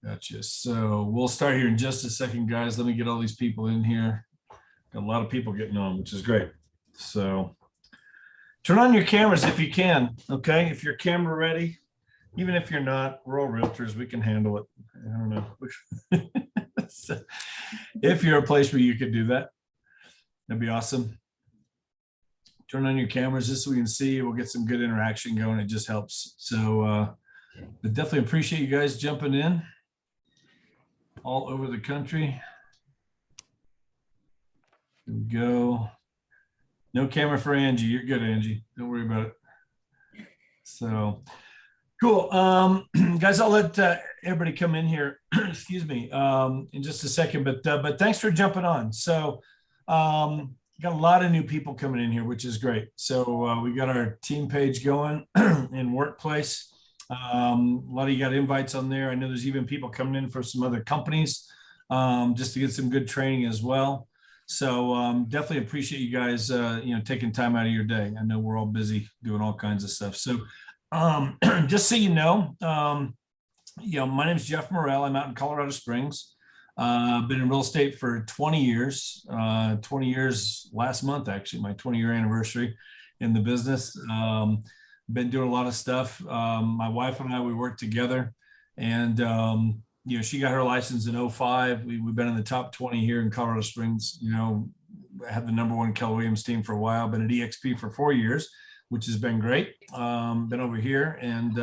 Gotcha. So we'll start here in just a second, guys. Let me get all these people in here. Got a lot of people getting on, which is great. So turn on your cameras if you can. Okay. If your camera ready, even if you're not, we're all realtors. We can handle it. I don't know. So if you're a place where you could do that, that'd be awesome. Turn on your cameras just so we can see. We'll get some good interaction going. It just helps. So but definitely appreciate you guys jumping in all over the country. Here we go. No camera for Angie. You're good, Angie. Don't worry about it. So cool. Guys, I'll let everybody come in here, excuse me, in just a second, but thanks for jumping on. So got a lot of new people coming in here, which is great. So we got our team page going in Workplace. A lot of you got invites on there. I know there's even people coming in for some other companies just to get some good training as well. So definitely appreciate you guys, taking time out of your day. I know we're all busy doing all kinds of stuff. So just so you know, my name is Jeff Morrell. I'm out in Colorado Springs. Been in real estate for 20 years, 20 years last month, actually, my 20-year anniversary in the business. Been doing a lot of stuff. My wife and I, we work together, and she got her license in 2005. We've been in the top 20 here in Colorado Springs. Had the #1 Keller Williams team for a while. Been at EXP for 4 years, which has been great. Been over here and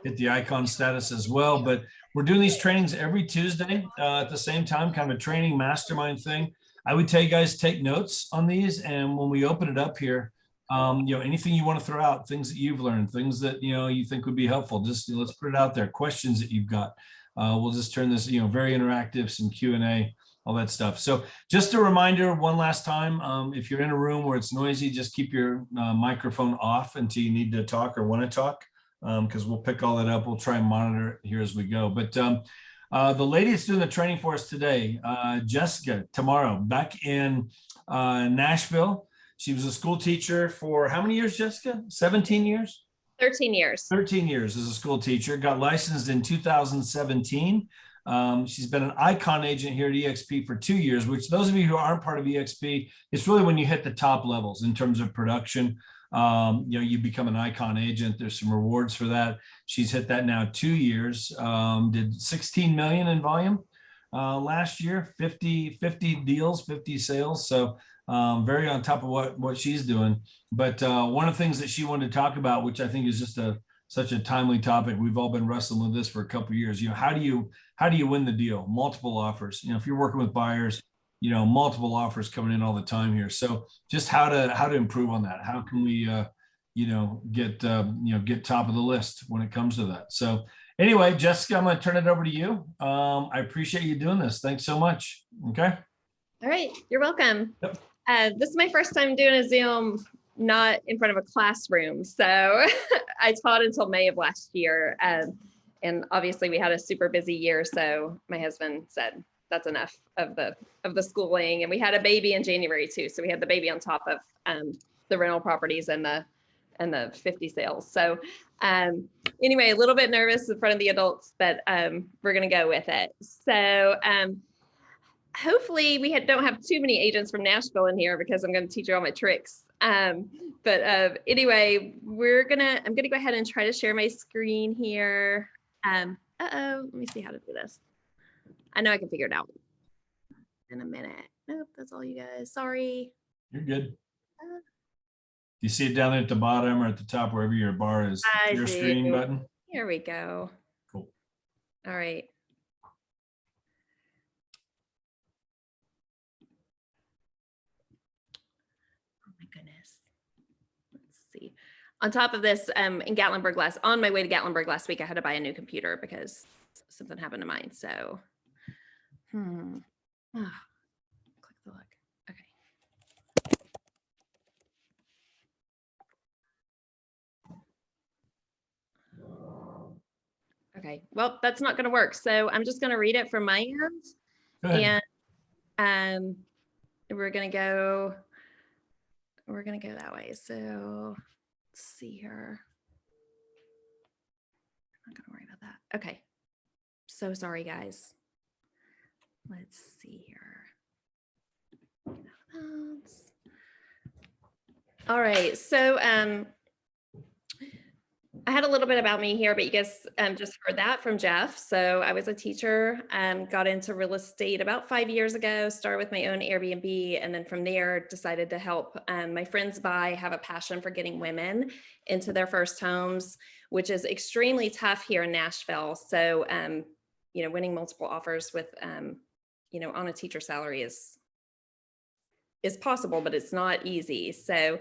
hit the ICON status as well. But we're doing these trainings every Tuesday at the same time, kind of a training mastermind thing. I would tell you guys, take notes on these. And when we open it up here, anything you want to throw out, things that you've learned, things that, you think would be helpful, just let's put it out there. Questions that you've got. We'll just turn this, very interactive, some Q&A, all that stuff. So just a reminder, one last time, if you're in a room where it's noisy, just keep your microphone off until you need to talk or want to talk, because we'll pick all that up. We'll try and monitor it here as we go. But the lady that's doing the training for us today, Jessica Tammaro, back in Nashville. She was a school teacher for how many years, Jessica? 17 years? 13 years. 13 years as a school teacher. Got licensed in 2017. She's been an ICON agent here at EXP for 2 years, which those of you who aren't part of EXP, it's really when you hit the top levels in terms of production. You become an ICON agent. There's some rewards for that. She's hit that now 2 years. Did 16 million in volume last year, 50 deals, 50 sales. So very on top of what she's doing. But one of the things that she wanted to talk about, which I think is just such a timely topic, we've all been wrestling with this for a couple of years. How do you win the deal? Multiple offers. If you're working with buyers, multiple offers coming in all the time here. So just how to improve on that. How can we get top of the list when it comes to that? So anyway, Jessica, I'm going to turn it over to you. I appreciate you doing this. Thanks so much. Okay. All right. You're welcome. Yep. This is my first time doing a Zoom, not in front of a classroom. So I taught until May of last year. And obviously we had a super busy year. So my husband said, that's enough of the schooling. And we had a baby in January too. So we had the baby on top of the rental properties and the 50 sales. So anyway, a little bit nervous in front of the adults, but we're going to go with it. So hopefully we don't have too many agents from Nashville in here because I'm going to teach you all my tricks. But anyway, I'm going to go ahead and try to share my screen here. Let me see how to do this. I know I can figure it out in a minute. Nope, that's all you guys. Sorry. You're good. You see it down there at the bottom or at the top, wherever your bar is, your screen button? Here we go. Cool. All right. On top of this, in Gatlinburg on my way to Gatlinburg last week, I had to buy a new computer because something happened to mine. So, click the look. Okay. Okay. Well, that's not going to work. So I'm just going to read it from my end, and we're going to go that way. So. Let's see here. I'm not going to worry about that. Okay. So sorry, guys. Let's see here. All right, so I had a little bit about me here, but you guys just heard that from Jeff. So I was a teacher, got into real estate about 5 years ago, started with my own Airbnb, and then from there decided to help my friends buy, have a passion for getting women into their first homes, which is extremely tough here in Nashville. So, you know, winning multiple offers with, you know, on a teacher salary is possible, but it's not easy. So,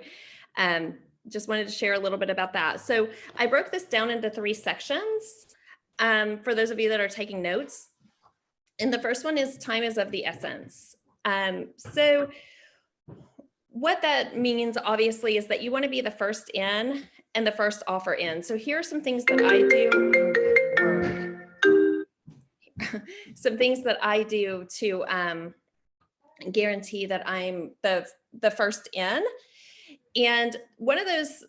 just wanted to share a little bit about that. So I broke this down into 3 sections for those of you that are taking notes. And the first one is time is of the essence. So what that means, obviously, is that you want to be the first in and the first offer in. So here are some things that I do. Some things that I do to guarantee that I'm the first in. And one of those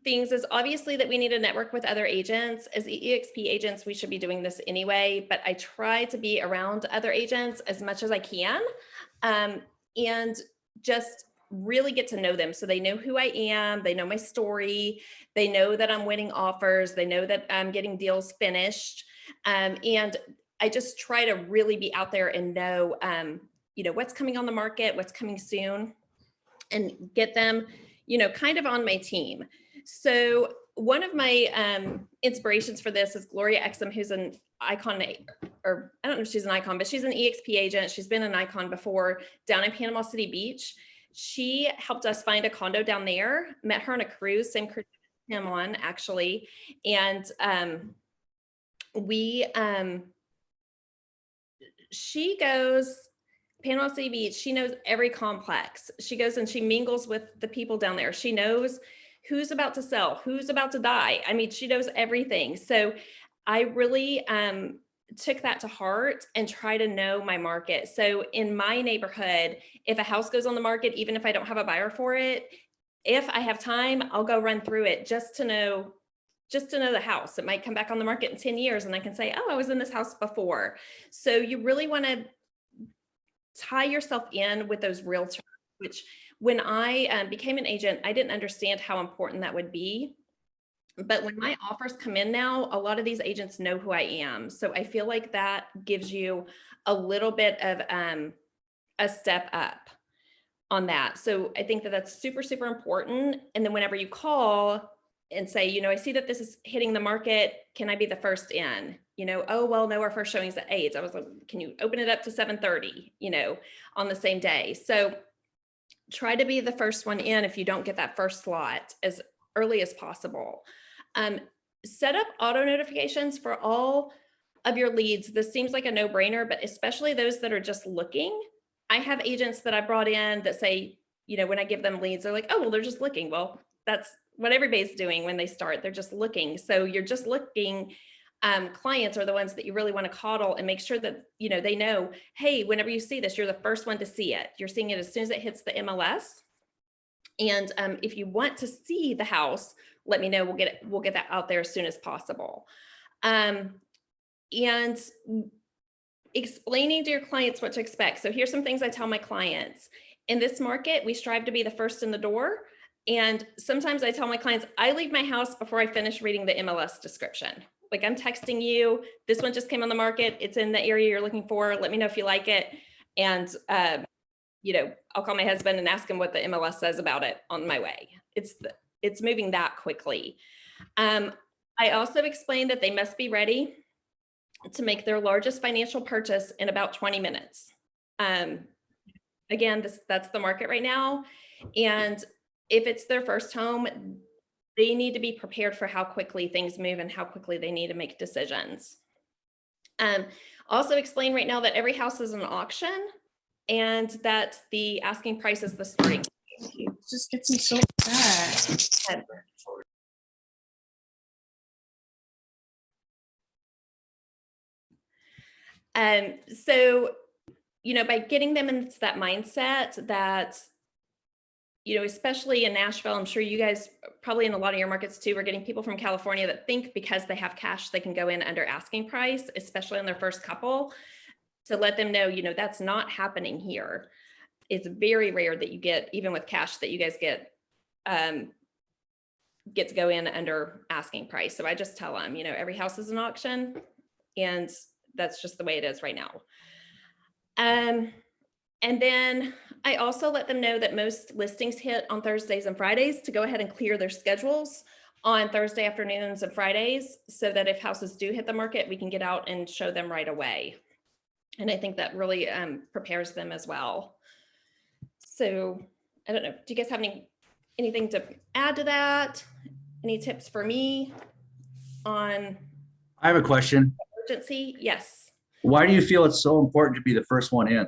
things is obviously that we need to network with other agents. As EXP agents, we should be doing this anyway, but I try to be around other agents as much as I can, and just really get to know them. So they know who I am, they know my story, they know that I'm winning offers, they know that I'm getting deals finished. And I just try to really be out there and know, you know, what's coming on the market, what's coming soon, and get them, you know, kind of on my team. So one of my inspirations for this is Gloria Exum, who's an ICON, or I don't know if she's an ICON, but she's an EXP agent. She's been an ICON before down in Panama City Beach. She helped us find a condo down there, met her on a cruise, same cruise him on actually. And she goes, Panama City Beach, she knows every complex. She goes and she mingles with the people down there. She knows who's about to sell, who's about to die. I mean, she knows everything. So I really took that to heart and try to know my market. So in my neighborhood, if a house goes on the market, even if I don't have a buyer for it, if I have time, I'll go run through it just to know the house. It might come back on the market in 10 years and I can say, oh, I was in this house before. So you really want to tie yourself in with those realtors, which when I became an agent, I didn't understand how important that would be. But when my offers come in now, a lot of these agents know who I am. So I feel like that gives you a little bit of a step up on that. So I think that that's super, super important. And then whenever you call and say, you know, I see that this is hitting the market, can I be the first in? You know, oh, well, no, our first showing's at 8. I was like, can you open it up to 7:30, you know, on the same day? So try to be the first one in if you don't get that first slot as early as possible. Set up auto notifications for all of your leads. This seems like a no-brainer, but especially those that are just looking. I have agents that I brought in that say, you know, when I give them leads, they're like, oh, well, they're just looking. Well, that's what everybody's doing when they start. They're just looking. So you're just looking. Clients are the ones that you really want to coddle and make sure that, you know, they know, hey, whenever you see this, you're the first one to see it. You're seeing it as soon as it hits the MLS. And if you want to see the house, let me know. We'll get that out there as soon as possible. And explaining to your clients what to expect. So here's some things I tell my clients. In this market, we strive to be the first in the door. And sometimes I tell my clients, I leave my house before I finish reading the MLS description. Like, I'm texting you, this one just came on the market. It's in the area you're looking for. Let me know if you like it. And, you know, I'll call my husband and ask him what the MLS says about it on my way. It's moving that quickly. I also explained that they must be ready to make their largest financial purchase in about 20 minutes. Again, that's the market right now. And if it's their first home, they need to be prepared for how quickly things move and how quickly they need to make decisions. Also explain right now that every house is an auction and that the asking price is the starting. It just gets me so sad. So, you know, by getting them into that mindset that, especially in Nashville, I'm sure you guys probably in a lot of your markets too, we're getting people from California that think because they have cash, they can go in under asking price, especially on their first couple, to let them know, that's not happening here. It's very rare that you get, even with cash, that you guys get to go in under asking price. So I just tell them, every house is an auction, and that's just the way it is right now. And then I also let them know that most listings hit on Thursdays and Fridays, to go ahead and clear their schedules on Thursday afternoons and Fridays, so that if houses do hit the market, we can get out and show them right away. And I think that really prepares them as well. So I don't know, do you guys have anything to add to that? Any tips for me on I have a question. urgency? Yes. Why do you feel it's so important to be the first one in?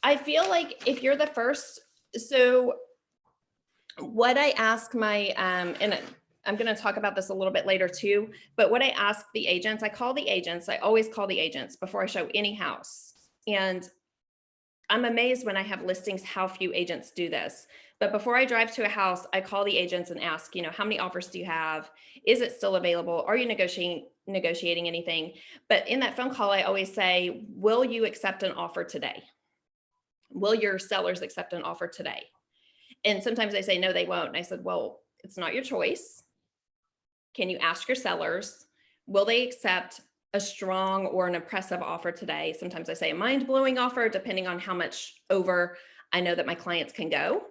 I feel like if you're the first, so what I ask my, and I'm going to talk about this a little bit later too, but what I ask the agents, I always call the agents before I show any house. And I'm amazed when I have listings, how few agents do this. But before I drive to a house, I call the agents and ask, how many offers do you have? Is it still available? Are you negotiating anything? But in that phone call, I always say, will you accept an offer today? Will your sellers accept an offer today? And sometimes they say, no, they won't. And I said, well, it's not your choice. Can you ask your sellers, will they accept a strong or an impressive offer today? Sometimes I say a mind-blowing offer, depending on how much over I know that my clients can go.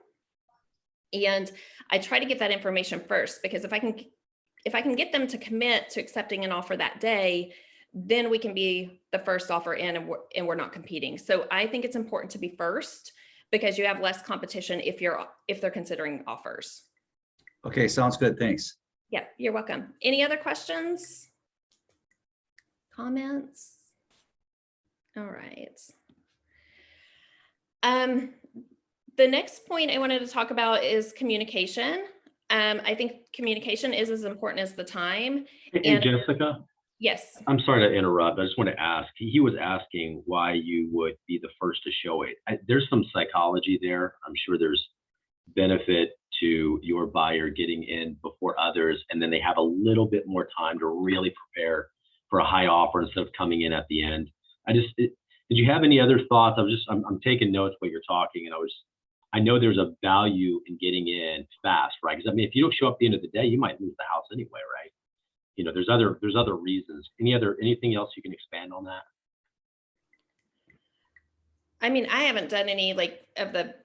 And I try to get that information first, because if I can get them to commit to accepting an offer that day, then we can be the first offer in, and we're not competing. So I think it's important to be first, because you have less competition if they're considering offers. Okay, sounds good. Thanks. Yeah, you're welcome. Any other questions? Comments? All right. The next point I wanted to talk about is communication. I think communication is as important as the time. Hey, Jessica, Yes. I'm sorry to interrupt. I just want to ask. He was asking why you would be the first to show it. There's some psychology there. I'm sure there's benefit to your buyer getting in before others, and then they have a little bit more time to really prepare for a high offer instead of coming in at the end. Did you have any other thoughts? I'm taking notes while you're talking, and I know there's a value in getting in fast, right? Because if you don't show up at the end of the day, you might lose the house anyway, right? There's other reasons. Anything else you can expand on that? I mean, I haven't done any of the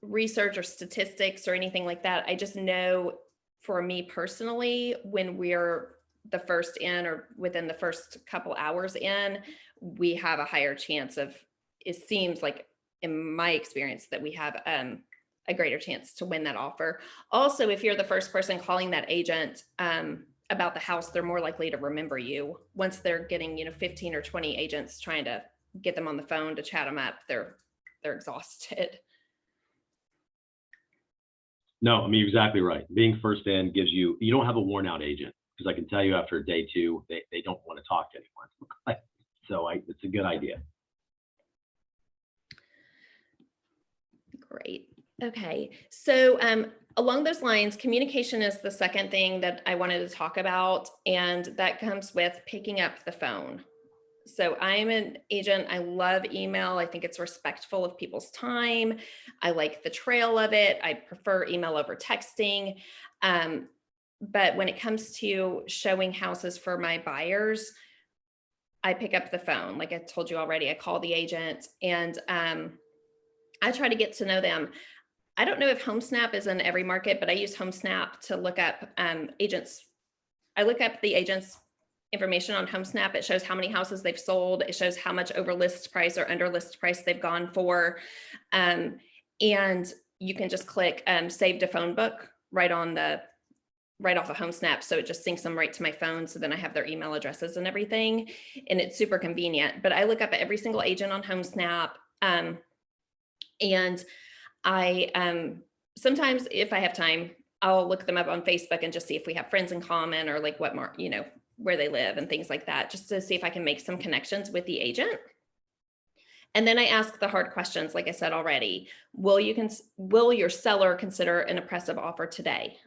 research or statistics or anything like that. I just know for me personally, when we're the first in or within the first couple hours in, we have a higher chance of, it seems like in my experience, that we have a greater chance to win that offer. Also, if you're the first person calling that agent about the house, they're more likely to remember you. Once they're getting 15 or 20 agents trying to get them on the phone to chat them up, they're exhausted. No, you're exactly right. Being first in gives you don't have a worn out agent, because I can tell you after day two, they don't want to talk to anyone. So it's a good idea. Great. Okay. So along those lines, communication is the second thing that I wanted to talk about, and that comes with picking up the phone. So I'm an agent. I love email. I think it's respectful of people's time. I like the trail of it. I prefer email over texting. But when it comes to showing houses for my buyers, I pick up the phone. Like I told you already, I call the agent, and I try to get to know them. I don't know if HomeSnap is in every market, but I use HomeSnap to look up agents. I look up the agents' information on HomeSnap. It shows how many houses they've sold. It shows how much over list price or under list price they've gone for. And you can just click save to phone book right off of HomeSnap. So it just syncs them right to my phone. So then I have their email addresses and everything, and it's super convenient. But I look up every single agent on HomeSnap. And I sometimes, if I have time, I'll look them up on Facebook and just see if we have friends in common, or like what more, where they live and things like that, just to see if I can make some connections with the agent. And then I ask the hard questions, like I said already. Will your seller consider an oppressive offer today?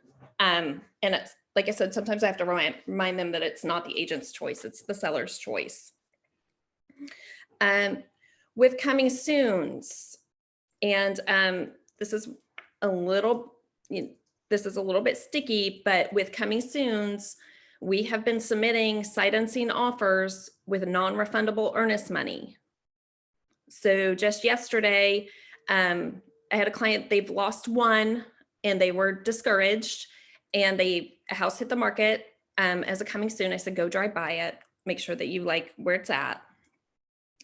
And it's, like I said, sometimes I have to remind them that it's not the agent's choice, it's the seller's choice. With coming soons, and this is a little bit sticky, but with coming soons, we have been submitting sight unseen offers with non-refundable earnest money. So just yesterday, I had a client, they've lost one and they were discouraged, and a house hit the market as a coming soon. I said, go drive by it, make sure that you like where it's at.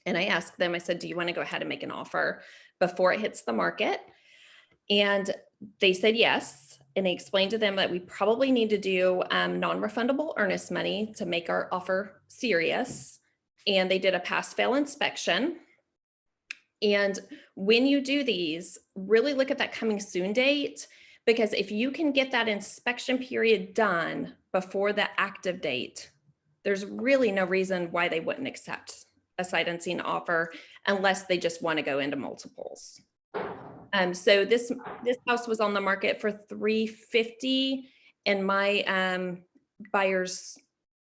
And I asked them, I said, do you want to go ahead and make an offer before it hits the market? And they said yes. And I explained to them that we probably need to do non-refundable earnest money to make our offer serious. And they did a pass-fail inspection. And when you do these, really look at that coming soon date, because if you can get that inspection period done before the active date, there's really no reason why they wouldn't accept a sight unseen offer unless they just want to go into multiples. So this house was on the market for $350, and my buyers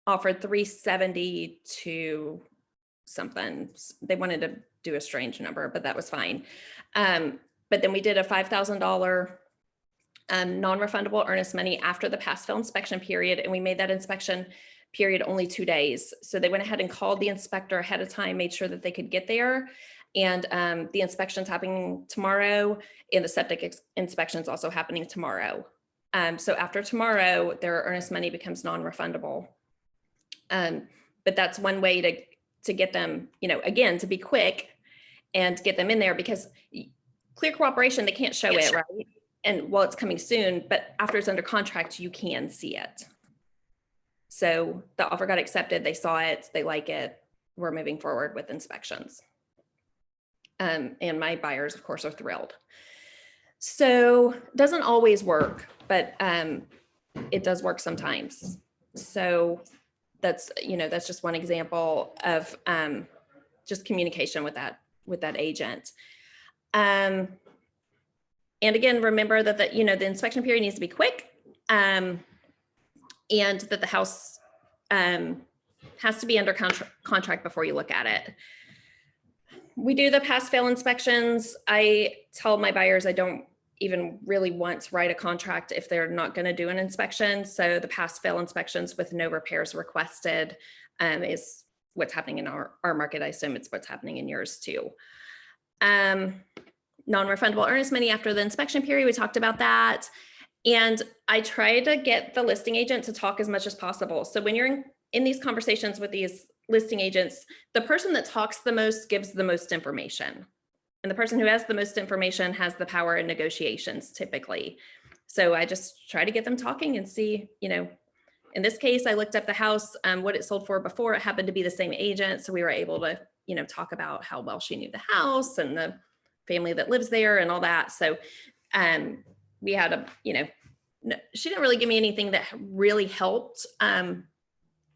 offered $370 to something. They wanted to do a strange number, but that was fine. But then we did a $5,000 non-refundable earnest money after the pass-fail inspection period, and we made that inspection period only 2 days. So they went ahead and called the inspector ahead of time, made sure that they could get there. And the inspection's happening tomorrow, and the septic inspection's also happening tomorrow. So after tomorrow, their earnest money becomes non-refundable. But that's one way to get them, again, to be quick and get them in there, because clear cooperation, they can't show it, right? And well, it's coming soon, but after it's under contract, you can see it. So the offer got accepted, they saw it, they like it, we're moving forward with inspections. And my buyers, of course, are thrilled. So it doesn't always work, but it does work sometimes. So that's just one example of just communication with that agent. And again, remember that the inspection period needs to be quick, and that the house has to be under contract before you look at it. We do the pass-fail inspections. I tell my buyers I don't even really want to write a contract if they're not going to do an inspection. So the pass-fail inspections with no repairs requested is what's happening in our market. I assume it's what's happening in yours too. Non-refundable earnest money after the inspection period, we talked about that. And I try to get the listing agent to talk as much as possible. So when you're in these conversations with these listing agents, the person that talks the most gives the most information. And the person who has the most information has the power in negotiations typically. So I just try to get them talking and see, in this case, I looked up the house, what it sold for before. It happened to be the same agent. So we were able to, talk about how well she knew the house and the family that lives there and all that. So we had she didn't really give me anything that really helped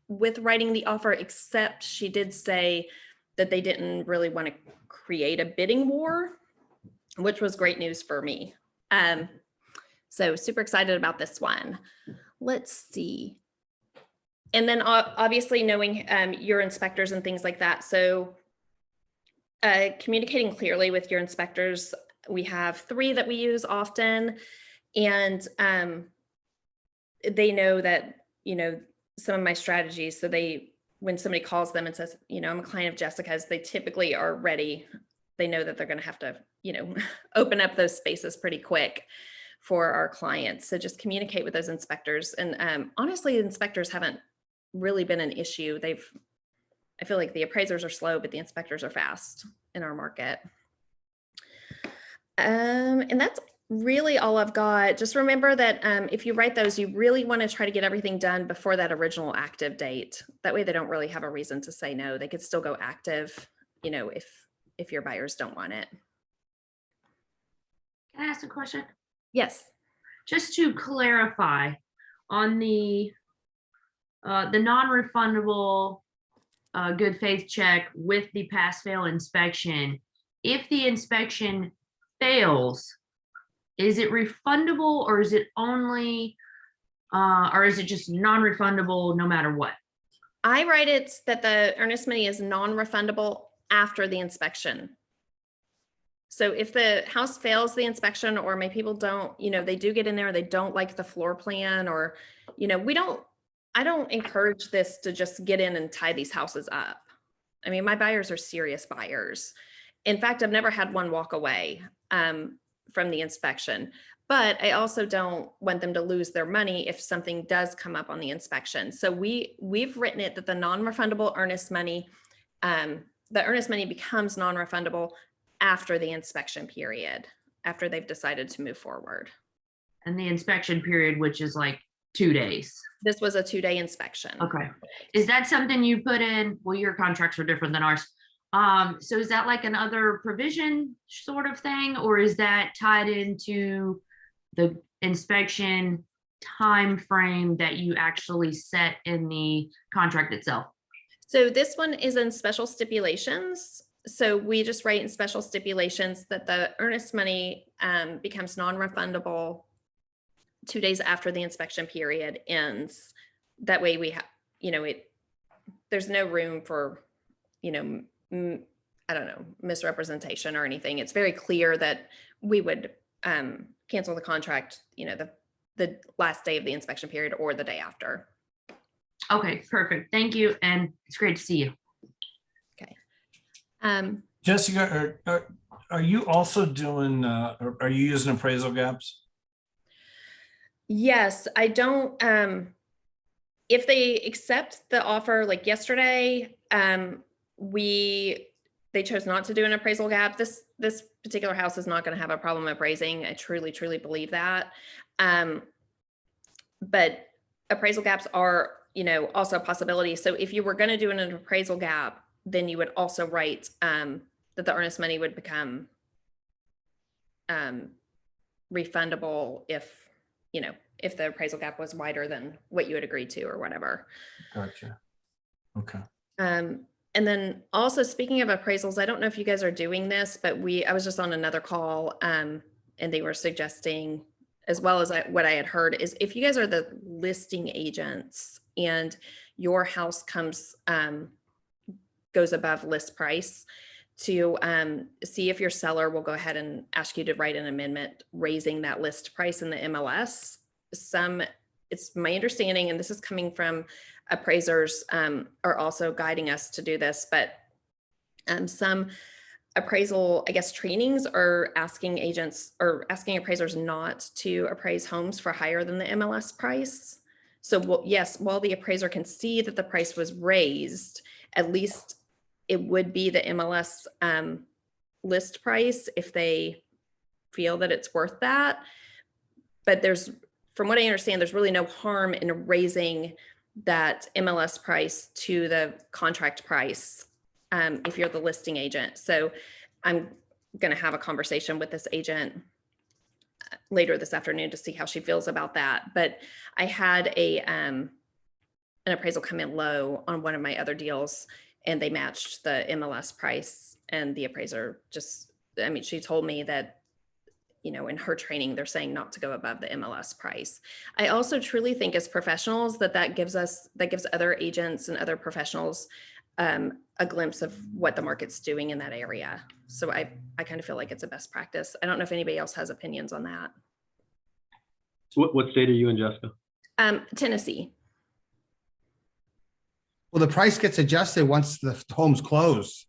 with writing the offer, except she did say that they didn't really want to create a bidding war, which was great news for me. So super excited about this one. Let's see. And then obviously knowing your inspectors and things like that. So communicating clearly with your inspectors. We have 3 that we use often, and they know that, some of my strategies. So when somebody calls them and says, I'm a client of Jessica's, they typically are ready. They know that they're going to have to, open up those spaces pretty quick for our clients. So just communicate with those inspectors. And honestly, inspectors haven't really been an issue. I feel like the appraisers are slow, but the inspectors are fast in our market. And that's really all I've got. Just remember that if you write those, you really want to try to get everything done before that original active date. That way they don't really have a reason to say no. They could still go active, if your buyers don't want it. Can I ask a question? Yes. Just to clarify on the non-refundable good faith check with the pass fail inspection. If the inspection fails, is it refundable or is it only, or is it just non-refundable no matter what? I write it that the earnest money is non-refundable after the inspection. So if the house fails the inspection, or maybe people don't, they do get in there, they don't like the floor plan, or, I don't encourage this to just get in and tie these houses up. I mean, my buyers are serious buyers. In fact, I've never had one walk away from the inspection, but I also don't want them to lose their money if something does come up on the inspection. So we've written it that the non-refundable earnest money, the earnest money becomes non-refundable after the inspection period, after they've decided to move forward. And the inspection period, which is like 2 days. This was a 2-day inspection. Okay. Is that something you put in? Well, your contracts are different than ours. So is that like another provision sort of thing, or is that tied into the inspection time frame that you actually set in the contract itself? So this one is in special stipulations. So we just write in special stipulations that the earnest money becomes non-refundable 2 days after the inspection period ends. That way we have, there's no room for, I don't know, misrepresentation or anything. It's very clear that we would cancel the contract, the last day of the inspection period or the day after. Okay, perfect. Thank you. And it's great to see you. Okay. Jessica, are you also doing, are you using appraisal gaps? Yes, I don't, if they accept the offer like yesterday, they chose not to do an appraisal gap. This particular house is not going to have a problem appraising. I truly, truly believe that. But appraisal gaps are, also a possibility. So if you were going to do an appraisal gap, then you would also write that the earnest money would become refundable if the appraisal gap was wider than what you had agreed to or whatever. Gotcha. Okay. And then also, speaking of appraisals, I don't know if you guys are doing this, but I was just on another call and they were suggesting, as well as what I had heard, is if you guys are the listing agents and your house goes above list price, to see if your seller will go ahead and ask you to write an amendment raising that list price in the MLS. It's my understanding, and this is coming from appraisers are also guiding us to do this, but some appraisal, I guess, trainings are asking agents or asking appraisers not to appraise homes for higher than the MLS price. So yes, while the appraiser can see that the price was raised, at least it would be the MLS list price if they feel that it's worth that. But from what I understand, there's really no harm in raising that MLS price to the contract price if you're the listing agent. So I'm going to have a conversation with this agent later this afternoon to see how she feels about that. But I had an appraisal come in low on one of my other deals, and they matched the MLS price, and the appraiser she told me that, in her training, they're saying not to go above the MLS price. I also truly think as professionals that gives other agents and other professionals a glimpse of what the market's doing in that area. So I kind of feel like it's a best practice. I don't know if anybody else has opinions on that. What state are you in, Jessica? Tennessee. Well, the price gets adjusted once the home's closed.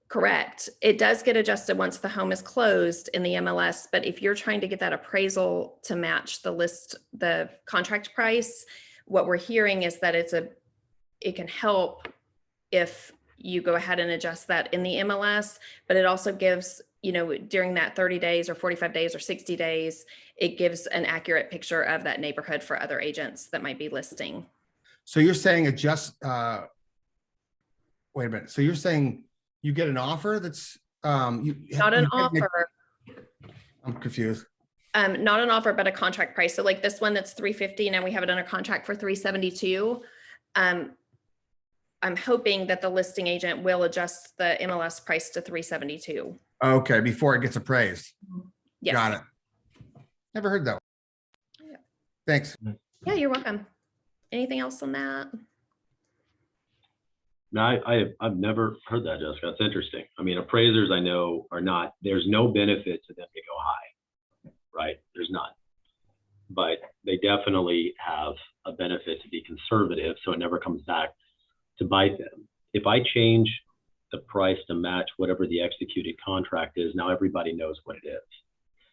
Correct. It does get adjusted once the home is closed in the MLS, but if you're trying to get that appraisal to match the contract price, what we're hearing is that it can help if you go ahead and adjust that in the MLS, but it also gives, during that 30 days or 45 days or 60 days, it gives an accurate picture of that neighborhood for other agents that might be listing. So you're saying adjust, wait a minute. So you're saying you get an offer that's, not an offer. I'm confused. Not an offer, but a contract price. So like this one that's $350, now we have it under contract for $372. I'm hoping that the listing agent will adjust the MLS price to 372. Okay, before it gets appraised. Yes. Got it. Never heard that. Yeah. Thanks. Yeah, you're welcome. Anything else on that? No, I've never heard that, Jessica. That's interesting. I mean, appraisers I know are not, there's no benefit to them to go high, right? There's none. But they definitely have a benefit to be conservative, so it never comes back to bite them. If I change the price to match whatever the executed contract is, now everybody knows what it is.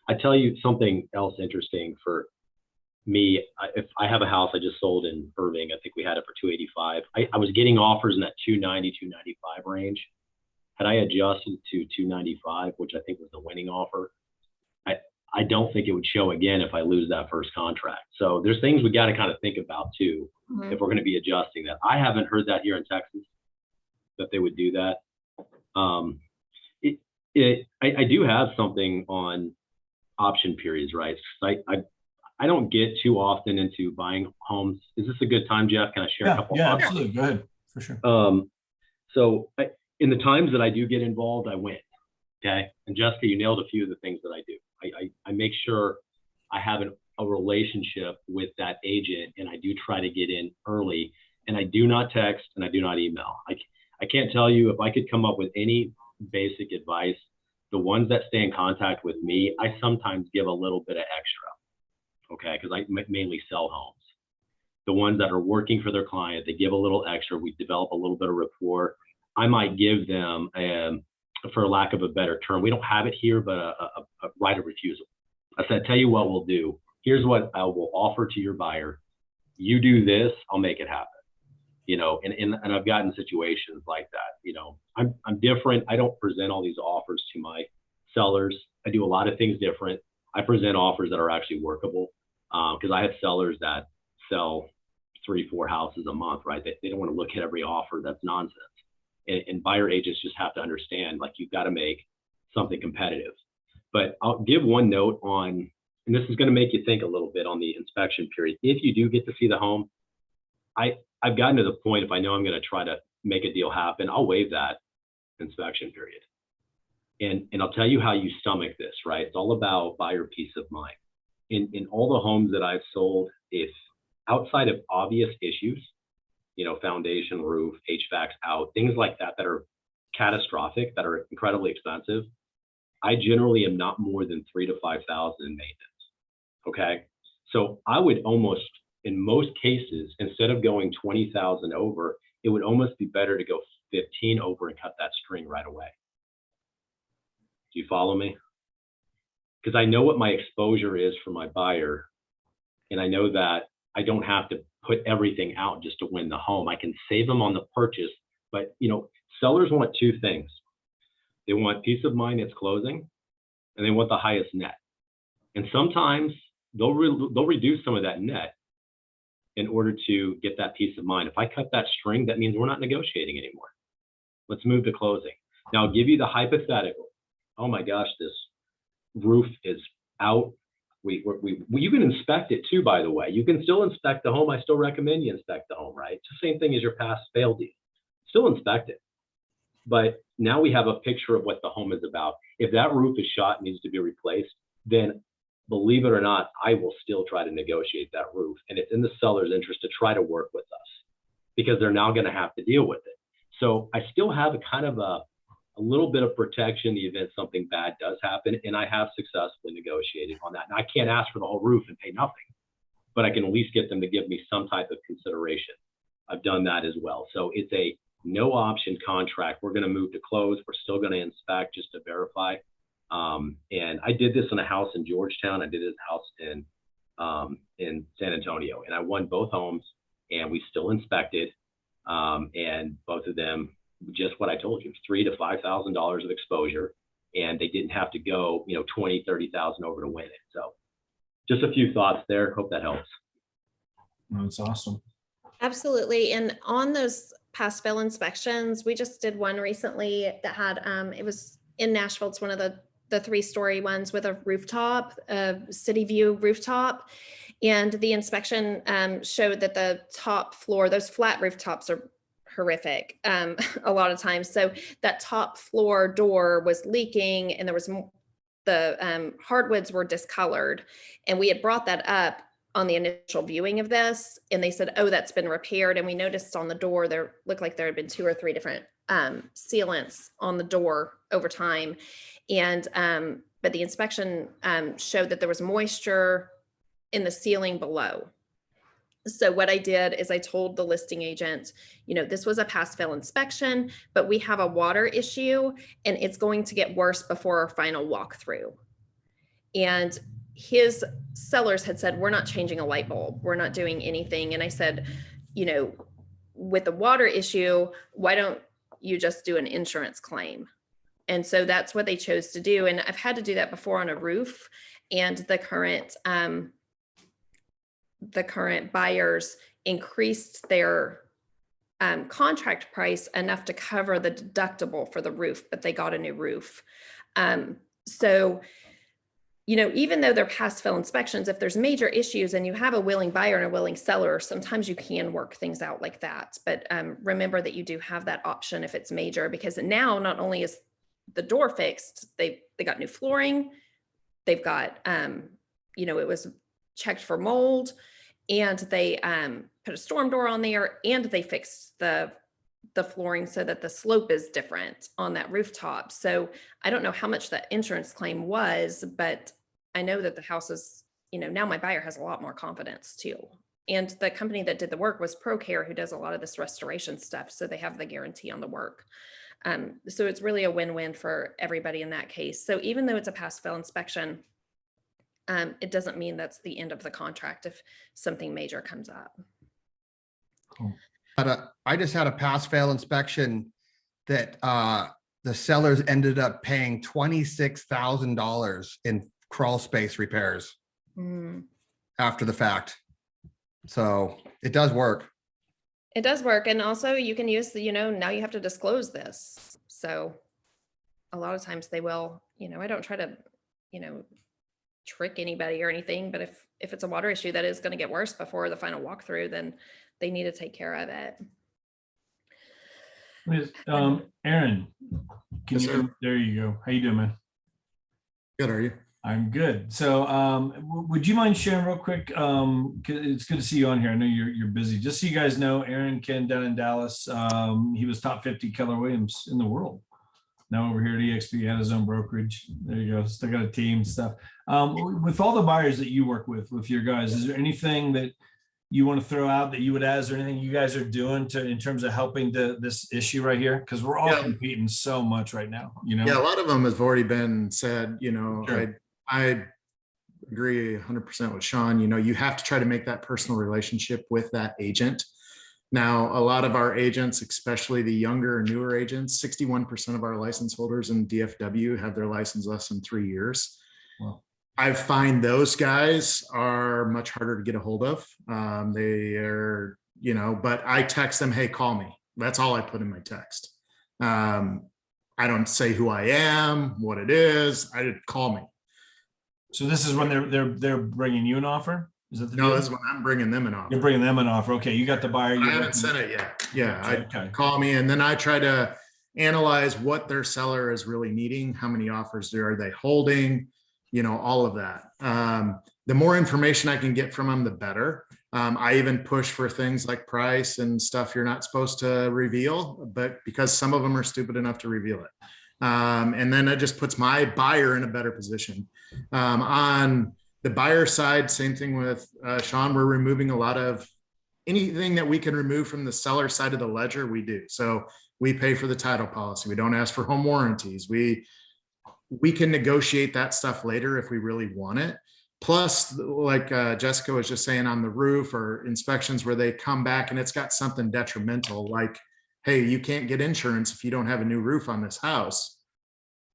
I tell you something else interesting for me. If I have a house I just sold in Irving, I think we had it for 285. I was getting offers in that 290, 295 range. Had I adjusted to 295, which I think was the winning offer, I don't think it would show again if I lose that first contract. So there's things we got to kind of think about too, if we're going to be adjusting that. I haven't heard that here in Texas, that they would do that. I do have something on option periods, right? I don't get too often into buying homes. Is this a good time, Jeff? Can I share a couple Yeah, thoughts? absolutely. Go ahead, for sure. So in the times that I do get involved, I win. Okay. And Jessica, you nailed a few of the things that I do. I make sure I have a relationship with that agent, and I do try to get in early, and I do not text and I do not email. I can't tell you if I could come up with any basic advice. The ones that stay in contact with me, I sometimes give a little bit of extra. Okay. Cause I mainly sell homes. The ones that are working for their client, they give a little extra. We develop a little bit of rapport. I might give them, for lack of a better term, we don't have it here, but a right of refusal. I said, tell you what we'll do. Here's what I will offer to your buyer. You do this, I'll make it happen. You know, and I've gotten situations like that. You know, I'm different. I don't present all these offers to my sellers. I do a lot of things different. I present offers that are actually workable, because I have sellers that sell 3-4 houses a month, right? They don't want to look at every offer. That's nonsense. And buyer agents just have to understand, like, you've got to make something competitive. But I'll give one note on, and this is going to make you think a little bit on the inspection period. If you do get to see the home, I've gotten to the point, if I know I'm going to try to make a deal happen, I'll waive that inspection period. And I'll tell you how you stomach this, right? It's all about buyer peace of mind. In all the homes that I've sold, if outside of obvious issues, you know, foundation, roof, HVAC's out, things like that, that are catastrophic, that are incredibly expensive, I generally am not more than $3,000 to $5,000 in maintenance. Okay. So I would almost, in most cases, instead of going 20,000 over, it would almost be better to go 15 over and cut that string right away. Do you follow me? Because I know what my exposure is for my buyer. And I know that I don't have to put everything out just to win the home. I can save them on the purchase, but you know, sellers want two things. They want peace of mind at closing, and they want the highest net. And sometimes they'll reduce some of that net in order to get that peace of mind. If I cut that string, that means we're not negotiating anymore. Let's move to closing. Now I'll give you the hypothetical. Oh my gosh, this roof is out. You can inspect it too, by the way. You can still inspect the home. I still recommend you inspect the home, right? It's the same thing as your pass fail deed. Still inspect it. But now we have a picture of what the home is about. If that roof is shot and needs to be replaced, then believe it or not, I will still try to negotiate that roof. And it's in the seller's interest to try to work with us, because they're now going to have to deal with it. So I still have a kind of a little bit of protection in the event something bad does happen, and I have successfully negotiated on that. Now, I can't ask for the whole roof and pay nothing, but I can at least get them to give me some type of consideration. I've done that as well. So it's a no option contract. We're going to move to close. We're still going to inspect just to verify. And I did this in a house in Georgetown. I did this house in San Antonio, and I won both homes, and we still inspected. And both of them, just what I told you, $3,000 to $5,000 of exposure, and they didn't have to go, you know, 20, 30,000 over to win it. So just a few thoughts there. Hope that helps. That's awesome. Absolutely. And on those pass fail inspections, we just did one recently that had, it was in Nashville. It's one of the 3-story ones with a rooftop, a city view rooftop. And the inspection showed that the top floor, those flat rooftops are horrific a lot of times. So that top floor door was leaking, and there was the hardwoods were discolored, and we had brought that up on the initial viewing of this, and they said, oh, that's been repaired. And we noticed on the door there looked like there had been 2 or 3 different sealants on the door over time. And but the inspection showed that there was moisture in the ceiling below. So what I did is I told the listing agent, you know, this was a pass fail inspection, but we have a water issue and it's going to get worse before our final walkthrough. And his sellers had said, we're not changing a light bulb, we're not doing anything. And I said, you know, with the water issue, why don't you just do an insurance claim? And so that's what they chose to do. And I've had to do that before on a roof, and the current buyers increased their contract price enough to cover the deductible for the roof, but they got a new roof. So, you know, even though they're pass fail inspections, if there's major issues and you have a willing buyer and a willing seller, sometimes you can work things out like that. But remember that you do have that option if it's major, because now not only is the door fixed, they got new flooring, they've got, you know, it was checked for mold, and they put a storm door on there, and they fixed the flooring so that the slope is different on that rooftop. So I don't know how much that insurance claim was, but I know that the house is, you know, now my buyer has a lot more confidence too. And the company that did the work was ProCare, who does a lot of this restoration stuff. So they have the guarantee on the work. So it's really a win-win for everybody in that case. So even though it's a pass fail inspection, it doesn't mean that's the end of the contract if something major comes up. Cool. I just had a pass fail inspection that the sellers ended up paying $26,000 in crawl space repairs after the fact. So it does work. It does work. And also you can use the, you know, now you have to disclose this. So a lot of times they will, you know, I don't try to, you know, trick anybody or anything, but if it's a water issue that is going to get worse before the final walkthrough, then they need to take care of it. Aaron, Yes, sir. there you go. How you doing, man? Good, are you? I'm good. So would you mind sharing real quick? 'Cause it's good to see you on here. I know you're busy. Just so you guys know, Aaron Ken down in Dallas, he was top 50 Keller Williams in the world. Now over here at EXP, he had his own brokerage. There you go. Still got a team and stuff. With all the buyers that you work with your guys, is there anything that you want to throw out that you would add? Is there anything you guys are doing in terms of helping this issue right here? Because we're all competing so much right now, you know? Yeah, a lot of them have already been said, you know. Sure. I agree 100% with Sean. You know, you have to try to make that personal relationship with that agent. Now, a lot of our agents, especially the younger and newer agents, 61% of our license holders in DFW have their license less than 3 years. Wow. I find those guys are much harder to get a hold of. They are, you know, but I text them, hey, call me. That's all I put in my text. I don't say who I am, what it is. I did call me. So this is when they're bringing you an offer? Is that the No, deal? this is when I'm bringing them an offer. You're bringing them an offer. Okay, you got the buyer. I haven't sent it yet. Yeah, Okay. call me, and then I try to analyze what their seller is really needing, how many offers are they holding, you know, all of that. The more information I can get from them, the better. I even push for things like price and stuff you're not supposed to reveal, but because some of them are stupid enough to reveal it. And then it just puts my buyer in a better position. On the buyer side, same thing with Sean, we're removing a lot of anything that we can remove from the seller side of the ledger, we do. So we pay for the title policy. We don't ask for home warranties. We can negotiate that stuff later if we really want it. Plus, like Jessica was just saying on the roof or inspections where they come back and it's got something detrimental, like, hey, you can't get insurance if you don't have a new roof on this house.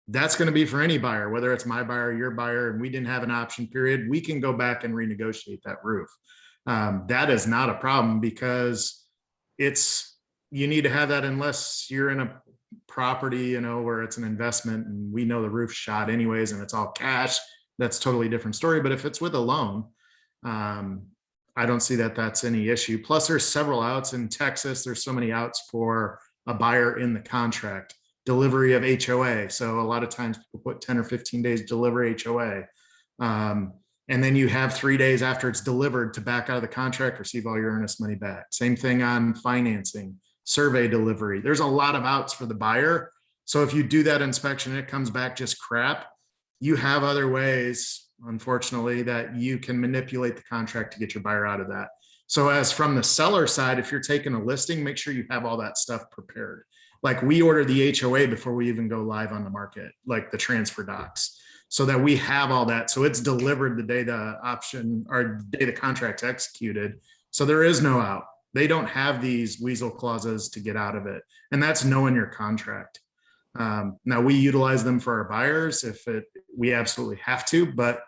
That's going to be for any buyer, whether it's my buyer, your buyer, and we didn't have an option period, we can go back and renegotiate that roof. That is not a problem because you need to have that unless you're in a property, you know, where it's an investment and we know the roof's shot anyways and it's all cash. That's totally different story. But if it's with a loan, I don't see that that's any issue. Plus, there's several outs in Texas. There's so many outs for a buyer in the contract. Delivery of HOA. So a lot of times people put 10 or 15 days delivery HOA. And then you have 3 days after it's delivered to back out of the contract, receive all your earnest money back. Same thing on financing, survey delivery. There's a lot of outs for the buyer. So if you do that inspection and it comes back just crap, you have other ways, unfortunately, that you can manipulate the contract to get your buyer out of that. So as from the seller side, if you're taking a listing, make sure you have all that stuff prepared. Like we order the HOA before we even go live on the market, like the transfer docs, so that we have all that. So it's delivered the day the option or the day the contract's executed. So there is no out. They don't have these weasel clauses to get out of it. And that's knowing your contract. Now we utilize them for our buyers if we absolutely have to, but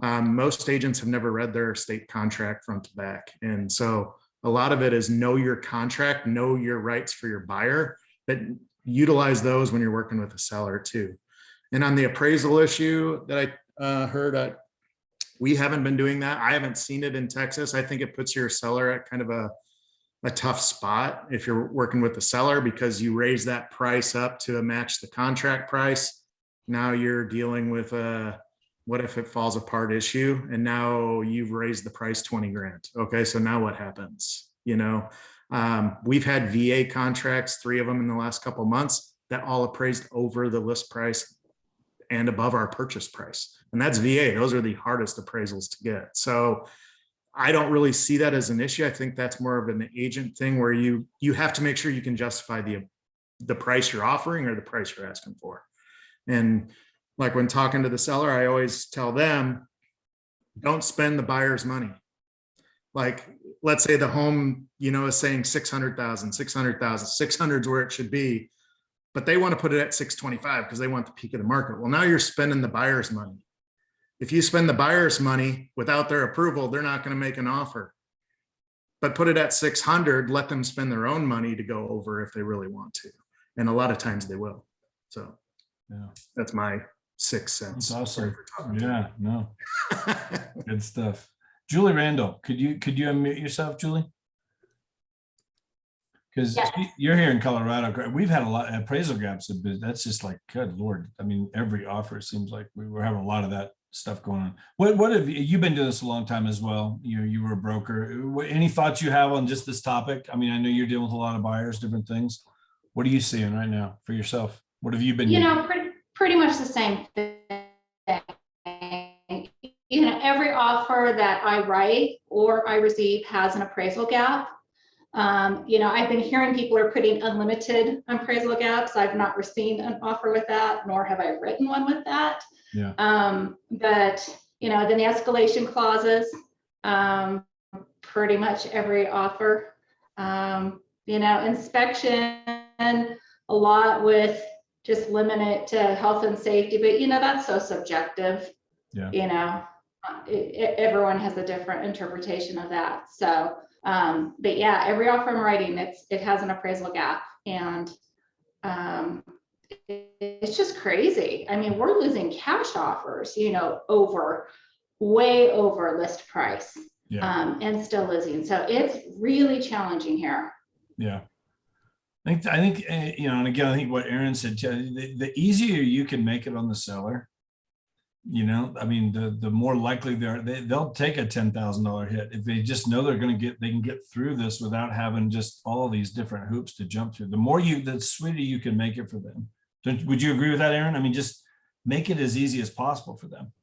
most agents have never read their state contract front to back. And so a lot of it is know your contract, know your rights for your buyer, but utilize those when you're working with a seller too. And on the appraisal issue that I heard, we haven't been doing that. I haven't seen it in Texas. I think it puts your seller at kind of a tough spot if you're working with the seller, because you raise that price up to match the contract price. Now you're dealing with a what if it falls apart issue, and now you've raised the price 20 grand. Okay, so now what happens? You know, we've had VA contracts, 3 of them in the last couple of months, that all appraised over the list price and above our purchase price. And that's VA. Those are the hardest appraisals to get. So I don't really see that as an issue. I think that's more of an agent thing where you have to make sure you can justify the price you're offering or the price you're asking for. And like when talking to the seller, I always tell them, don't spend the buyer's money. Like, let's say the home, is saying 600,000, 600 is where it should be, but they want to put it at 625 because they want the peak of the market. Well, now you're spending the buyer's money. If you spend the buyer's money without their approval, they're not going to make an offer. But put it at 600, let them spend their own money to go over if they really want to. And a lot of times they will. So Yeah, that's my 6 cents. that's awesome. Yeah, no, good stuff. Julie Randall, could you unmute yourself, Julie? Because Yes. you're here in Colorado. We've had a lot of appraisal gaps. That's just like, good Lord. I mean, every offer seems like we were having a lot of that stuff going on. What have you've been doing this a long time as well? You were a broker. Any thoughts you have on just this topic? I mean, I know you're dealing with a lot of buyers, different things. What are you seeing right now for yourself? What have you been doing? Pretty much the same thing. Every offer that I write or I receive has an appraisal gap. I've been hearing people are putting unlimited appraisal gaps. I've not received an offer with that, nor have I written one with that. Yeah. But then the escalation clauses, pretty much every offer, inspection, a lot with just limit it to health and safety, but that's so subjective. Yeah. Everyone has a different interpretation of that. So, but yeah, every offer I'm writing, it has an appraisal gap, and it's just crazy. I mean, we're losing cash offers, way over list price, and still losing. So it's really challenging here. Yeah. I think, and again, I think what Aaron said, the easier you can make it on the seller, I mean, the more likely they'll take a $10,000 hit if they just know they can get through this without having just all these different hoops to jump through. The sweeter you can make it for them. Would you agree with that, Aaron? I mean, just make it as easy as possible for them.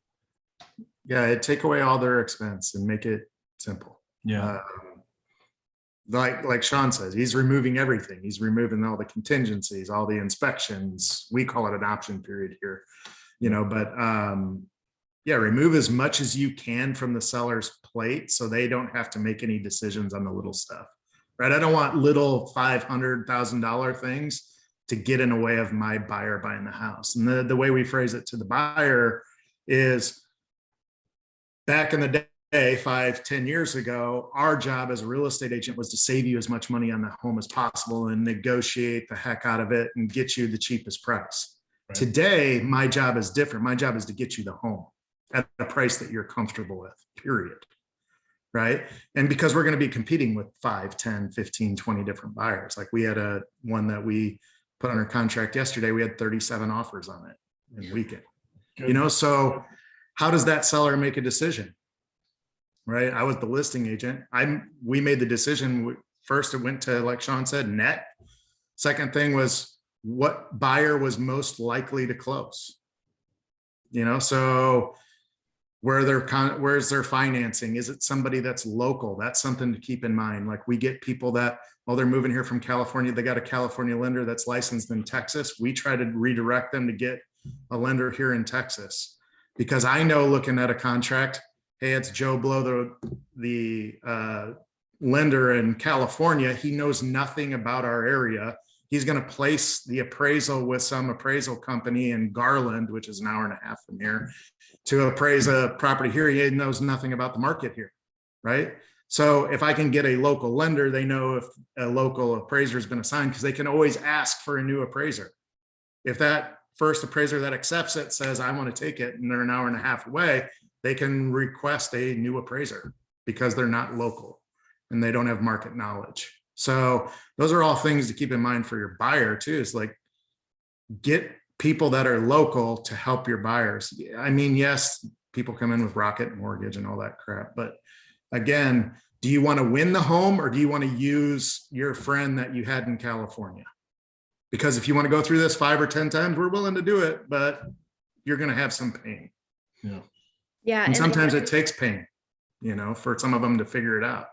Yeah, take away all their expense and make it simple. Yeah. Like Sean says, he's removing everything. He's removing all the contingencies, all the inspections. We call it an option period here, but remove as much as you can from the seller's plate so they don't have to make any decisions on the little stuff, right? I don't want little $500,000 things to get in the way of my buyer buying the house. And the way we phrase it to the buyer is, back in the day, 5-10 years ago, our job as a real estate agent was to save you as much money on the home as possible and negotiate the heck out of it and get you the cheapest price. Right. Today, my job is different. My job is to get you the home at a price that you're comfortable with, period. right? And because we're going to be competing with 5, 10, 15, 20 different buyers. Like we had one that we put under contract yesterday. We had 37 offers on it in a weekend. You know, so how does that seller make a decision? Right? I was the listing agent. We made the decision. First, it went to, like Sean said, net. Second thing was what buyer was most likely to close. You know, so where's their financing? Is it somebody that's local? That's something to keep in mind. Like we get people that, oh, they're moving here from California. They got a California lender that's licensed in Texas. We try to redirect them to get a lender here in Texas, because I know looking at a contract, hey, it's Joe Blow, the lender in California. He knows nothing about our area. He's going to place the appraisal with some appraisal company in Garland, which is an hour and a half from here, to appraise a property here. He knows nothing about the market here, right? So if I can get a local lender, they know if a local appraiser has been assigned, because they can always ask for a new appraiser. If that first appraiser that accepts it says, I want to take it, and they're an hour and a half away, they can request a new appraiser because they're not local and they don't have market knowledge. So those are all things to keep in mind for your buyer too, is like, get people that are local to help your buyers. I mean, yes, people come in with Rocket Mortgage and all that crap, but again, do you want to win the home, or do you want to use your friend that you had in California? Because if you want to go through this 5 or 10 times, we're willing to do it, but you're going to have some pain. Yeah. Yeah. And sometimes it takes pain, you know, for some of them to figure it out.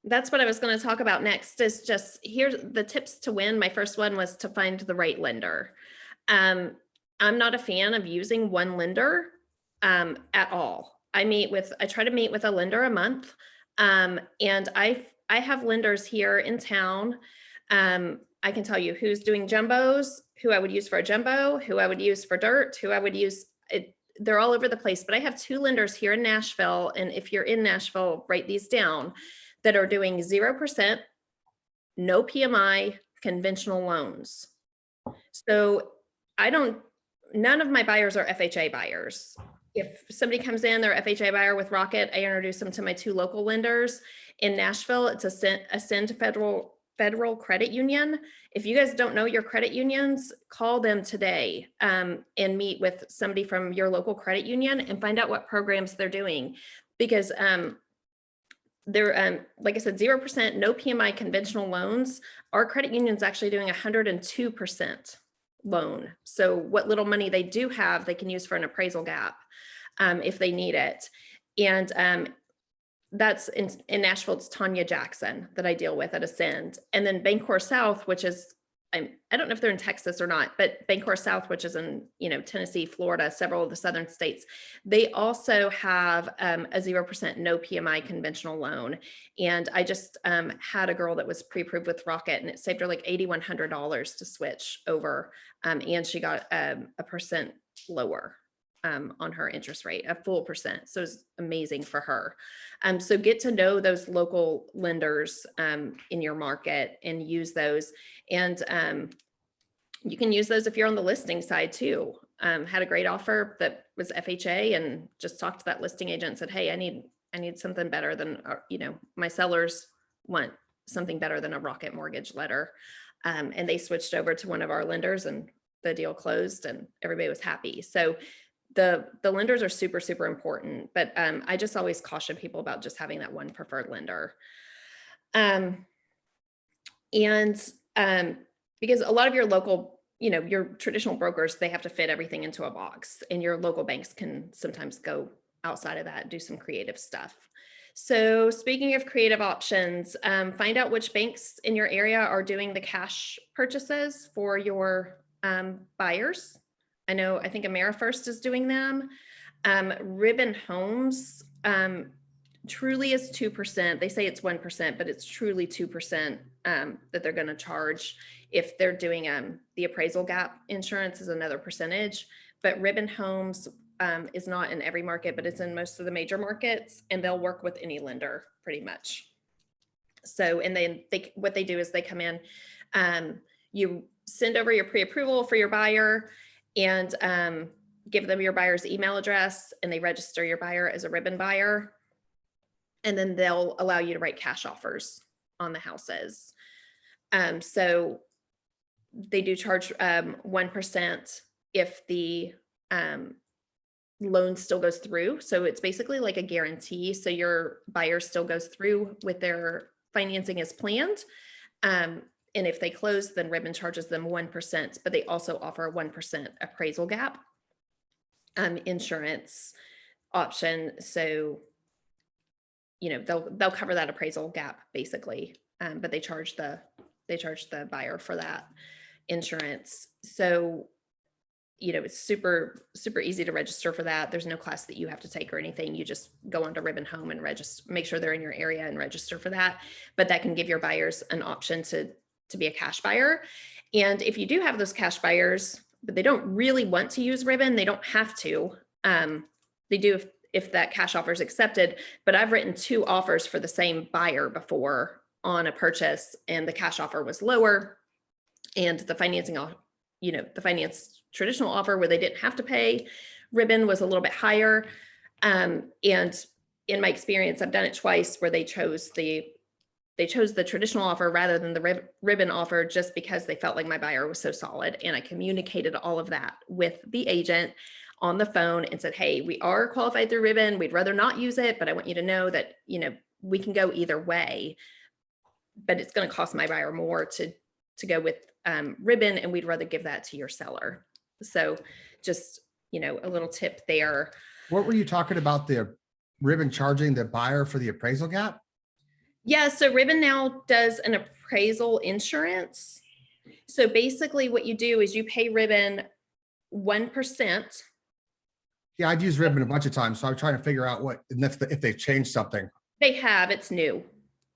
That's what I was going to talk about next, is just here's the tips to win. My first one was to find the right lender. I'm not a fan of using one lender at all. I try to meet with a lender a month. And I have lenders here in town. I can tell you who's doing jumbos, who I would use for a jumbo, who I would use for dirt, who I would use. They're all over the place, but I have 2 lenders here in Nashville. And if you're in Nashville, write these down, that are doing 0%, no PMI, conventional loans. So none of my buyers are FHA buyers. If somebody comes in, they're FHA buyer with Rocket, I introduce them to my 2 local lenders. In Nashville, it's Ascend Federal Credit Union. If you guys don't know your credit unions, call them today and meet with somebody from your local credit union and find out what programs they're doing. Because they're, like I said, 0%, no PMI conventional loans. Our credit union's actually doing 102% loan. So what little money they do have, they can use for an appraisal gap if they need it. And that's in Nashville, it's Tanya Jackson that I deal with at Ascend. And then Bancorp South, which is, I don't know if they're in Texas or not, but Bancorp South, which is in, Tennessee, Florida, several of the southern states, they also have a 0% no PMI conventional loan. And I just had a girl that was pre-approved with Rocket, and it saved her like $8,100 to switch over. And she got a percent lower on her interest rate, a full percent. So it's amazing for her. So get to know those local lenders in your market and use those. And you can use those if you're on the listing side too. Had a great offer that was FHA, and just talked to that listing agent and said, hey, I need something better than, my sellers want something better than a Rocket mortgage letter. And they switched over to one of our lenders, and the deal closed and everybody was happy. So the lenders are super, super important, but I just always caution people about just having that one preferred lender. Because a lot of your local, your traditional brokers, they have to fit everything into a box, and your local banks can sometimes go outside of that, do some creative stuff. So speaking of creative options, find out which banks in your area are doing the cash purchases for your buyers. I think AmeriFirst is doing them. Ribbon Homes truly is 2%. They say it's 1%, but it's truly 2% that they're going to charge. If they're doing the appraisal gap insurance is another percentage, but Ribbon Homes is not in every market, but it's in most of the major markets, and they'll work with any lender pretty much. So, and then what they do is they come in, you send over your pre-approval for your buyer, and give them your buyer's email address, and they register your buyer as a Ribbon buyer. And then they'll allow you to write cash offers on the houses. So they do charge 1% if the loan still goes through. So it's basically like a guarantee. So your buyer still goes through with their financing as planned. And if they close, then Ribbon charges them 1%, but they also offer a 1% appraisal gap insurance option. So, you know, they'll cover that appraisal gap basically, but they charge the buyer for that insurance. So, you know, it's super easy to register for that. There's no class that you have to take or anything. You just go onto Ribbon Home and register, make sure they're in your area and register for that. But that can give your buyers an option to be a cash buyer. And if you do have those cash buyers, but they don't really want to use Ribbon, they don't have to. They do if that cash offer is accepted. But I've written 2 offers for the same buyer before on a purchase, and the cash offer was lower, and the financing, you know, the finance traditional offer where they didn't have to pay Ribbon was a little bit higher. And in my experience, I've done it twice where they chose the traditional offer rather than the Ribbon offer, just because they felt like my buyer was so solid. And I communicated all of that with the agent on the phone and said, hey, we are qualified through Ribbon. We'd rather not use it, but I want you to know that, you know, we can go either way, but it's going to cost my buyer more to go with Ribbon, and we'd rather give that to your seller. So just, you know, a little tip there. What were you talking about, the Ribbon charging the buyer for the appraisal gap? Yeah, so Ribbon now does an appraisal insurance. So basically what you do is you pay Ribbon 1%. Yeah, I've used Ribbon a bunch of times, so I'm trying to figure out if they've changed something. They have, it's new.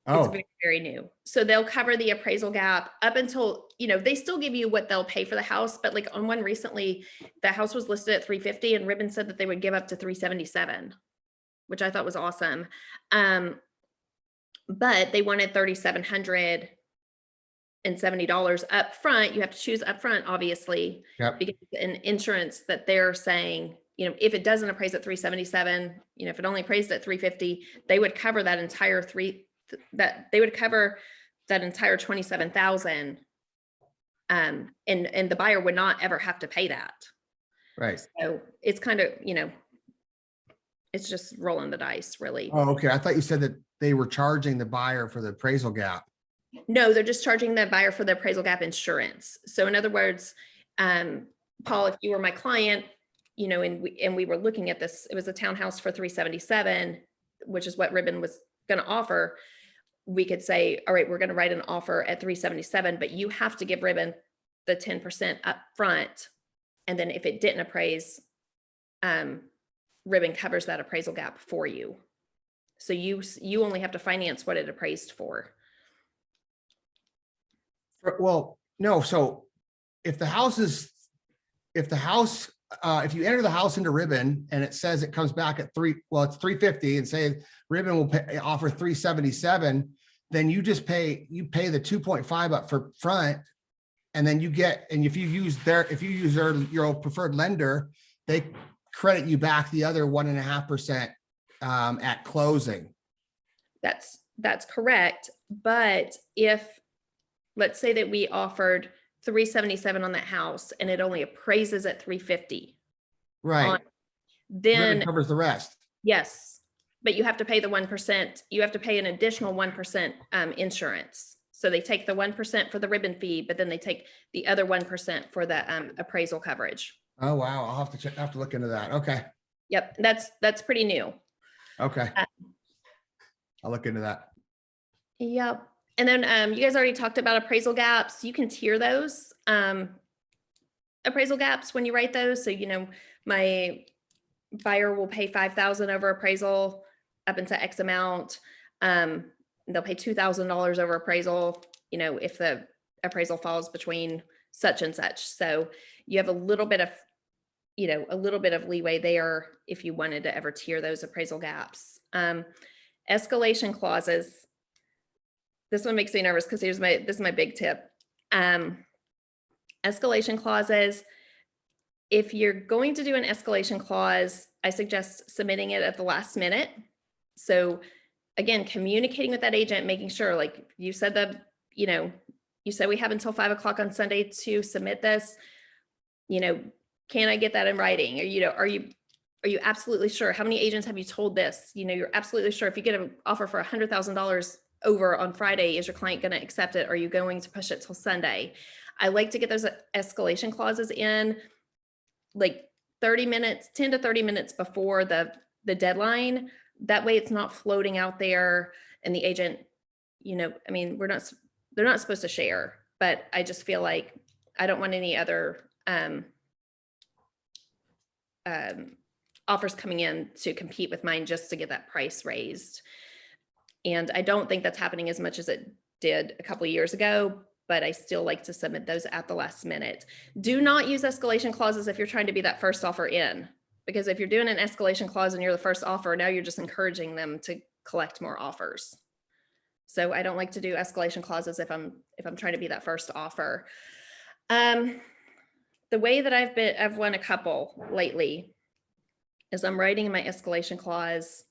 It's very, very new. So they'll cover the appraisal gap up until, you know, they still give you what they'll pay for the house. But like on one recently, the house was listed at 350 and Ribbon said that they would give up to 377, which I thought was awesome. But they wanted $3,770 up front. You have to choose up front, obviously, Yep. because an insurance that they're saying, you know, if it doesn't appraise at 377, you know, if it only appraised at 350, they would cover that entire $27,000. And the buyer would not ever have to pay that. Right. So it's kind of, you know, it's just rolling the dice, really. Oh, okay. I thought you said that they were charging the buyer for the appraisal gap. No, they're just charging the buyer for the appraisal gap insurance. So in other words, Paul, if you were my client, you know, and we were looking at this, it was a townhouse for 377, which is what Ribbon was going to offer. We could say, all right, we're going to write an offer at 377, but you have to give Ribbon the 10% up front. And then if it didn't appraise, Ribbon covers that appraisal gap for you. So you only have to finance what it appraised for. Well, no. So if you enter the house into Ribbon and it says it comes back at it's 350, and say Ribbon will offer 377, then you pay the 2.5 up for front. And then if you use your preferred lender, they credit you back the other 1.5% at closing. That's correct. But if, let's say that we offered 377 on that house and it only appraises at 350. Right. Then Ribbon covers the rest. Yes, but you have to pay the 1%. You have to pay an additional 1% insurance. So they take the 1% for the Ribbon fee, but then they take the other 1% for the appraisal coverage. Oh, wow. I'll have to look into that. Okay. Yep. That's pretty new. Okay. I'll look into that. Yep. And then you guys already talked about appraisal gaps. You can tier those appraisal gaps when you write those. So, you know, my buyer will pay $5,000 over appraisal up into X amount. They'll pay $2,000 over appraisal, you know, if the appraisal falls between such and such. So you have a little bit of leeway there if you wanted to ever tier those appraisal gaps. Escalation clauses. This one makes me nervous because this is my big tip. Escalation clauses. If you're going to do an escalation clause, I suggest submitting it at the last minute. So again, communicating with that agent, making sure, like you said, that, you said we have until 5 o'clock on Sunday to submit this, can I get that in writing? Or, are you absolutely sure? How many agents have you told this? You're absolutely sure if you get an offer for $100,000 over on Friday, is your client going to accept it? Are you going to push it till Sunday? I like to get those escalation clauses in like 10 to 30 minutes before the deadline. That way it's not floating out there and the agent, they're not supposed to share, but I just feel like I don't want any other offers coming in to compete with mine just to get that price raised. And I don't think that's happening as much as it did a couple of years ago, but I still like to submit those at the last minute. Do not use escalation clauses if you're trying to be that first offer in, because if you're doing an escalation clause and you're the first offer, now you're just encouraging them to collect more offers. So I don't like to do escalation clauses if I'm trying to be that first offer. The way that I've won a couple lately is I'm writing my escalation clause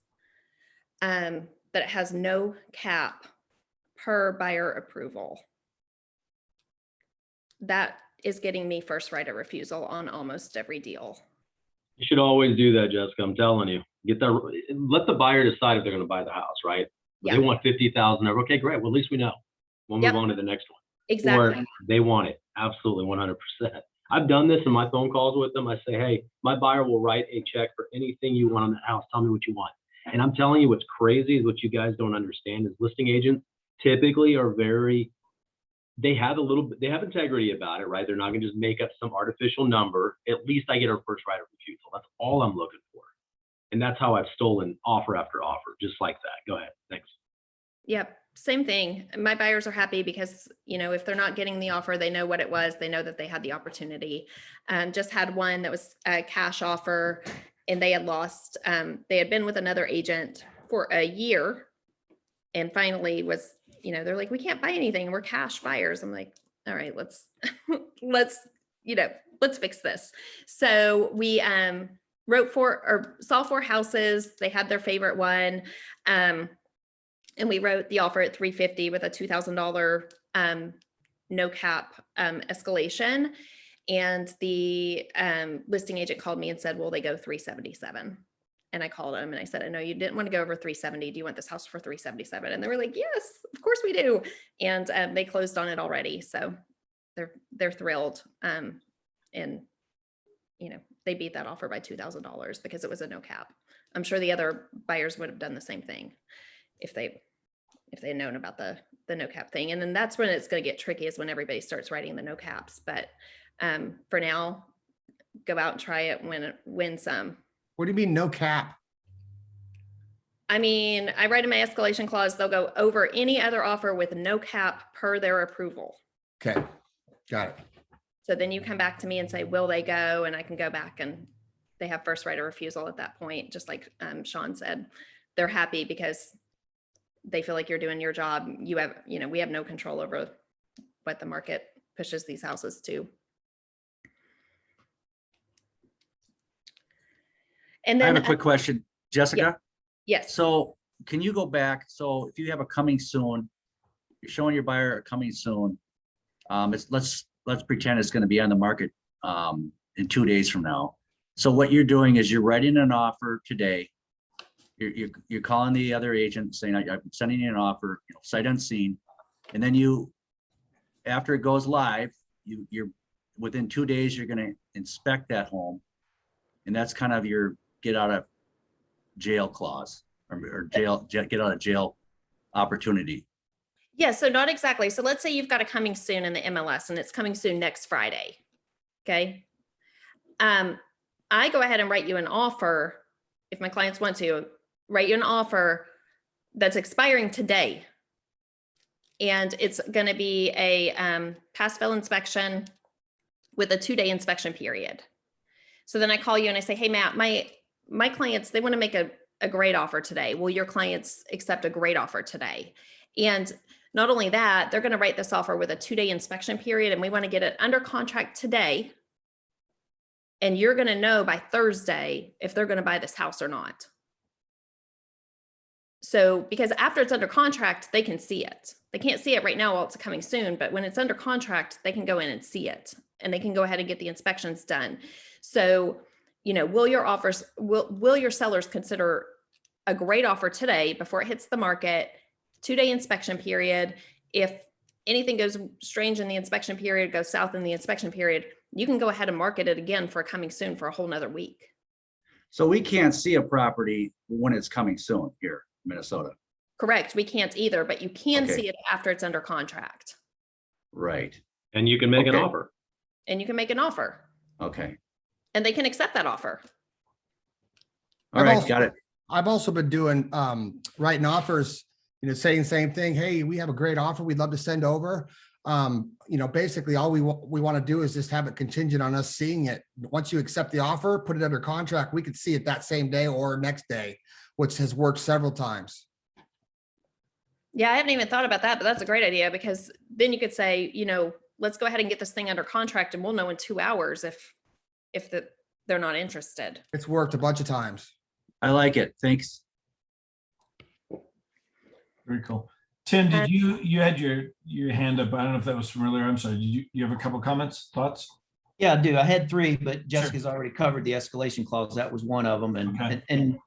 that it has no cap per buyer approval. That is getting me first right of refusal on almost every deal. You should always do that, Jessica. I'm telling you. Let the buyer decide if they're going to buy the house, right? Yeah. They want 50,000. Okay, great. Well, at least we know. We'll move on to the next one. Exactly. Or they want it. Absolutely, 100%. I've done this in my phone calls with them. I say, hey, my buyer will write a check for anything you want on that house. Tell me what you want. And I'm telling you, what's crazy is what you guys don't understand is listing agents typically are they have integrity about it, right? They're not going to just make up some artificial number. At least I get our first right of refusal. That's all I'm looking for. And that's how I've stolen offer after offer, just like that. Go ahead. Thanks. Yep. Same thing. My buyers are happy because, if they're not getting the offer, they know what it was. They know that they had the opportunity. Just had one that was a cash offer and they had lost, they had been with another agent for a year and finally was, they're like, we can't buy anything. We're cash buyers. I'm like, all right, let's fix this. So we saw 4 houses. They had their favorite one. And we wrote the offer at $350 with a $2,000 no cap escalation. And the listing agent called me and said, will they go $377? And I called him and I said, I know you didn't want to go over $370. Do you want this house for $377? And they were like, yes, of course we do. And they closed on it already. So they're thrilled. And they beat that offer by $2,000 because it was a no cap. I'm sure the other buyers would have done the same thing if they had known about the no cap thing. And then that's when it's going to get tricky, is when everybody starts writing the no caps. But for now, go out and try it, win some. What do you mean no cap? I mean, I write in my escalation clause, they'll go over any other offer with no cap per their approval. Okay, got it. So then you come back to me and say, will they go? And I can go back and they have first right of refusal at that point. Just like Sean said, they're happy because they feel like you're doing your job. We have no control over what the market pushes these houses to. And then I have a quick question, Jessica. Yes. So can you go back? So if you have a coming soon, you're showing your buyer a coming soon. Let's pretend it's going to be on the market in 2 days from now. So what you're doing is you're writing an offer today. You're calling the other agent saying, I'm sending you an offer, sight unseen. And then after it goes live, you're within 2 days, you're going to inspect that home. And that's kind of your get out of jail clause or get out of jail opportunity. Yeah, so not exactly. So let's say you've got a coming soon in the MLS and it's coming soon next Friday. Okay. I go ahead and write you an offer. If my clients want to write you an offer that's expiring today. And it's going to be a pass-fail inspection with a 2-day inspection period. So then I call you and I say, hey, Matt, my clients, they want to make a great offer today. Will your clients accept a great offer today? And not only that, they're going to write this offer with a 2-day inspection period, and we want to get it under contract today. And you're going to know by Thursday if they're going to buy this house or not. So because after it's under contract, they can see it. They can't see it right now while it's coming soon, but when it's under contract, they can go in and see it, and they can go ahead and get the inspections done. So, you know, will your sellers consider a great offer today before it hits the market, 2-day inspection period? If anything goes strange in the inspection period, goes south in the inspection period, you can go ahead and market it again for coming soon for a whole nother week. So we can't see a property when it's coming soon here in Minnesota. Correct. We can't either, but you can Okay. see it after it's under contract, Right. And you can make an Okay. offer. and you can make an offer, Okay. and they can accept that offer. All I've right. also- Got it. I've also been doing, writing offers, you know, saying the same thing. Hey, we have a great offer we'd love to send over. You know, basically all we want to do is just have it contingent on us seeing it. Once you accept the offer, put it under contract, we could see it that same day or next day, which has worked several times. Yeah, I haven't even thought about that, but that's a great idea, because then you could say, you know, let's go ahead and get this thing under contract, and we'll know in 2 hours if they're not interested. It's worked a bunch of times. I like it. Thanks. Very cool. Tim, did you had your hand up? I don't know if that was from earlier. I'm sorry. Did you have a couple comments, thoughts? Yeah, I do. I had 3, but Jessica's already covered the escalation clause. That was one of them. Okay. And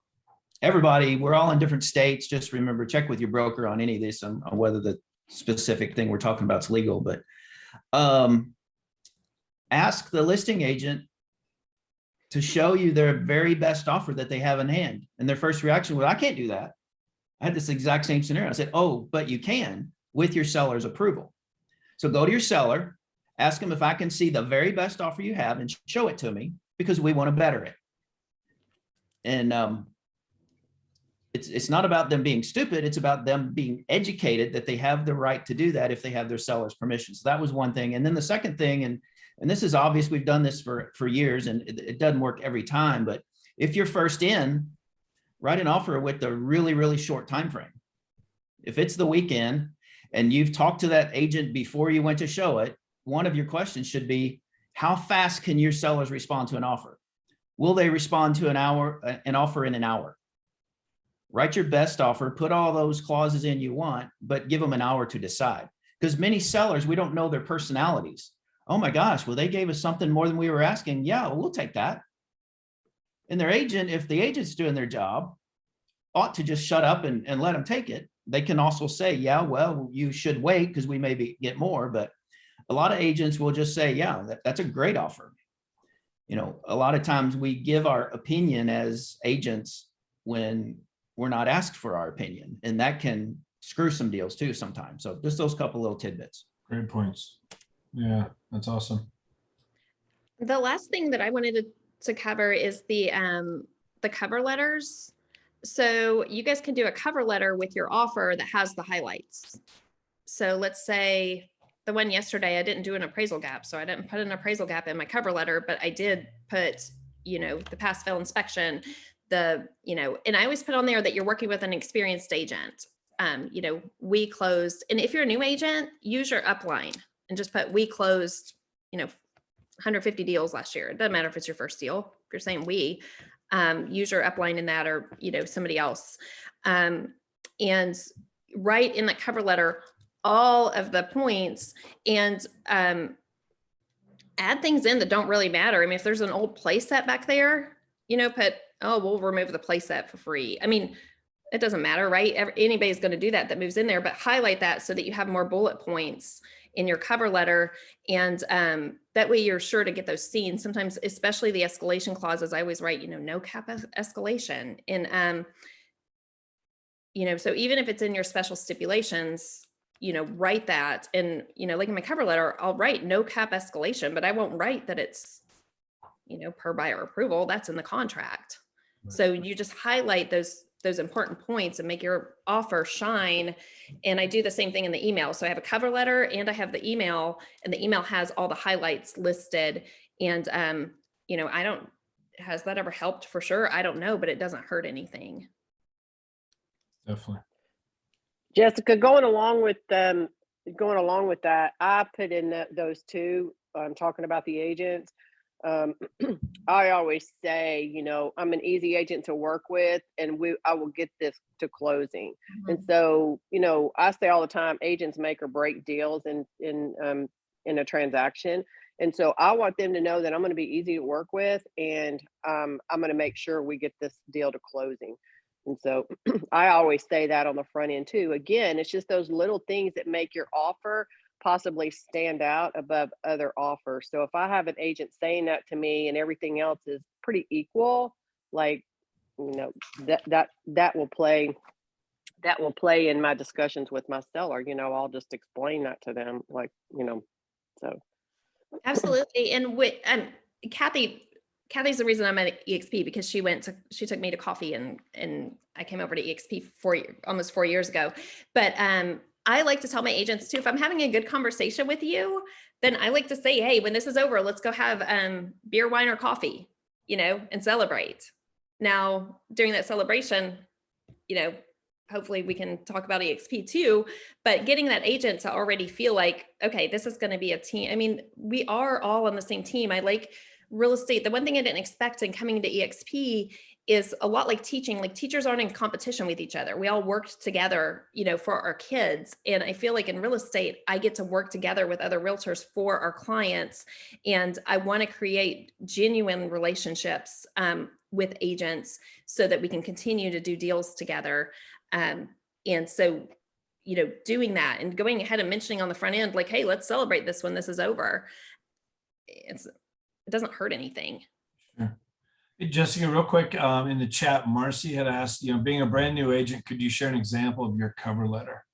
everybody, we're all in different states. Just remember, check with your broker on any of this, on whether the specific thing we're talking about is legal. But ask the listing agent to show you their very best offer that they have in hand. And their first reaction was, I can't do that. I had this exact same scenario. I said, oh, but you can with your seller's approval. So go to your seller, ask them if I can see the very best offer you have and show it to me, because we want to better it. And it's not about them being stupid. It's about them being educated that they have the right to do that if they have their seller's permission. So that was one thing. And then the second thing, and this is obvious, we've done this for years, and it doesn't work every time, but if you're first in, write an offer with a really, really short time frame. If it's the weekend and you've talked to that agent before you went to show it, one of your questions should be, how fast can your sellers respond to an offer? Will they respond to an offer in an hour? Write your best offer, put all those clauses in you want, but give them an hour to decide. Because many sellers, we don't know their personalities. Oh my gosh, well, they gave us something more than we were asking. Yeah, we'll take that. And their agent, if the agent's doing their job, ought to just shut up and let them take it. They can also say, yeah, well, you should wait because we maybe get more. But a lot of agents will just say, yeah, that's a great offer. You know, a lot of times we give our opinion as agents when we're not asked for our opinion, and that can screw some deals too sometimes. So just those couple little tidbits. Great points. Yeah, that's awesome. The last thing that I wanted to cover is the cover letters. So you guys can do a cover letter with your offer that has the highlights. So let's say the one yesterday, I didn't do an appraisal gap. So I didn't put an appraisal gap in my cover letter, but I did put, you know, the pass fail inspection, and I always put on there that you're working with an experienced agent. You know, we closed, and if you're a new agent, use your upline and just put, we closed, you know, 150 deals last year. It doesn't matter if it's your first deal. If you're saying we, use your upline in that, or, you know, somebody else. And write in that cover letter all of the points, and add things in that don't really matter. I mean, if there's an old play set back there, you know, put, oh, we'll remove the play set for free. I mean, it doesn't matter, right? Anybody's going to do that moves in there, but highlight that so that you have more bullet points in your cover letter. And that way you're sure to get those seen. Sometimes, especially the escalation clauses, I always write, you know, no cap escalation. And, you know, so even if it's in your special stipulations, you know, write that. And, you know, like in my cover letter, I'll write no cap escalation, but I won't write that it's, you know, per buyer approval. That's in the contract. Right. So you just highlight those important points and make your offer shine. And I do the same thing in the email. So I have a cover letter and I have the email, and the email has all the highlights listed. And, you know, has that ever helped? For sure? I don't know, but it doesn't hurt anything. Definitely. Jessica, going along with that, I put in those two, talking about the agents. I always say, I'm an easy agent to work with, and I will get this to closing. And so, I say all the time, agents make or break deals in a transaction. And so I want them to know that I'm going to be easy to work with, and I'm going to make sure we get this deal to closing. And so I always say that on the front end too. Again, it's just those little things that make your offer possibly stand out above other offers. So if I have an agent saying that to me and everything else is pretty equal, like, that will play in my discussions with my seller. I'll just explain that to them, like, so. Absolutely. And Kathy's the reason I'm at EXP, because she took me to coffee and I came over to EXP almost 4 years ago. But I like to tell my agents too, if I'm having a good conversation with you, then I like to say, hey, when this is over, let's go have beer, wine, or coffee, and celebrate. Now, during that celebration, hopefully we can talk about EXP too, but getting that agent to already feel like, okay, this is going to be a team. I mean, we are all on the same team. I like real estate. The one thing I didn't expect in coming to EXP is a lot like teaching. Like, teachers aren't in competition with each other. We all worked together, for our kids. And I feel like in real estate, I get to work together with other realtors for our clients. And I want to create genuine relationships with agents so that we can continue to do deals together. And so, doing that and going ahead and mentioning on the front end, like, hey, let's celebrate this when this is over. It doesn't hurt anything. Sure. Hey, Jessica, real quick, in the chat, Marcy had asked, being a brand new agent, could you share an example of your cover letter?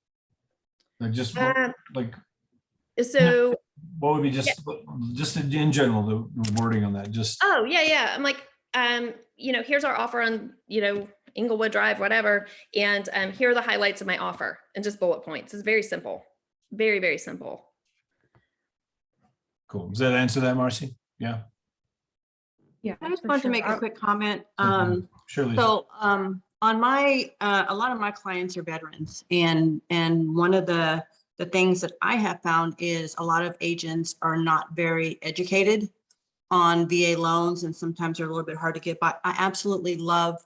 Like, just So what would be just in general, the wording on that? Just. Oh, yeah. I'm like, here's our offer on, Inglewood Drive, whatever. And here are the highlights of my offer, and just bullet points. It's very simple. Very, very simple. Cool. Does that answer that, Marcy? Yeah. Yeah, I just wanted to make a quick comment. Sure, Lisa. So on my, a lot of my clients are veterans, and one of the things that I have found is a lot of agents are not very educated on VA loans, and sometimes they're a little bit hard to get by. I absolutely love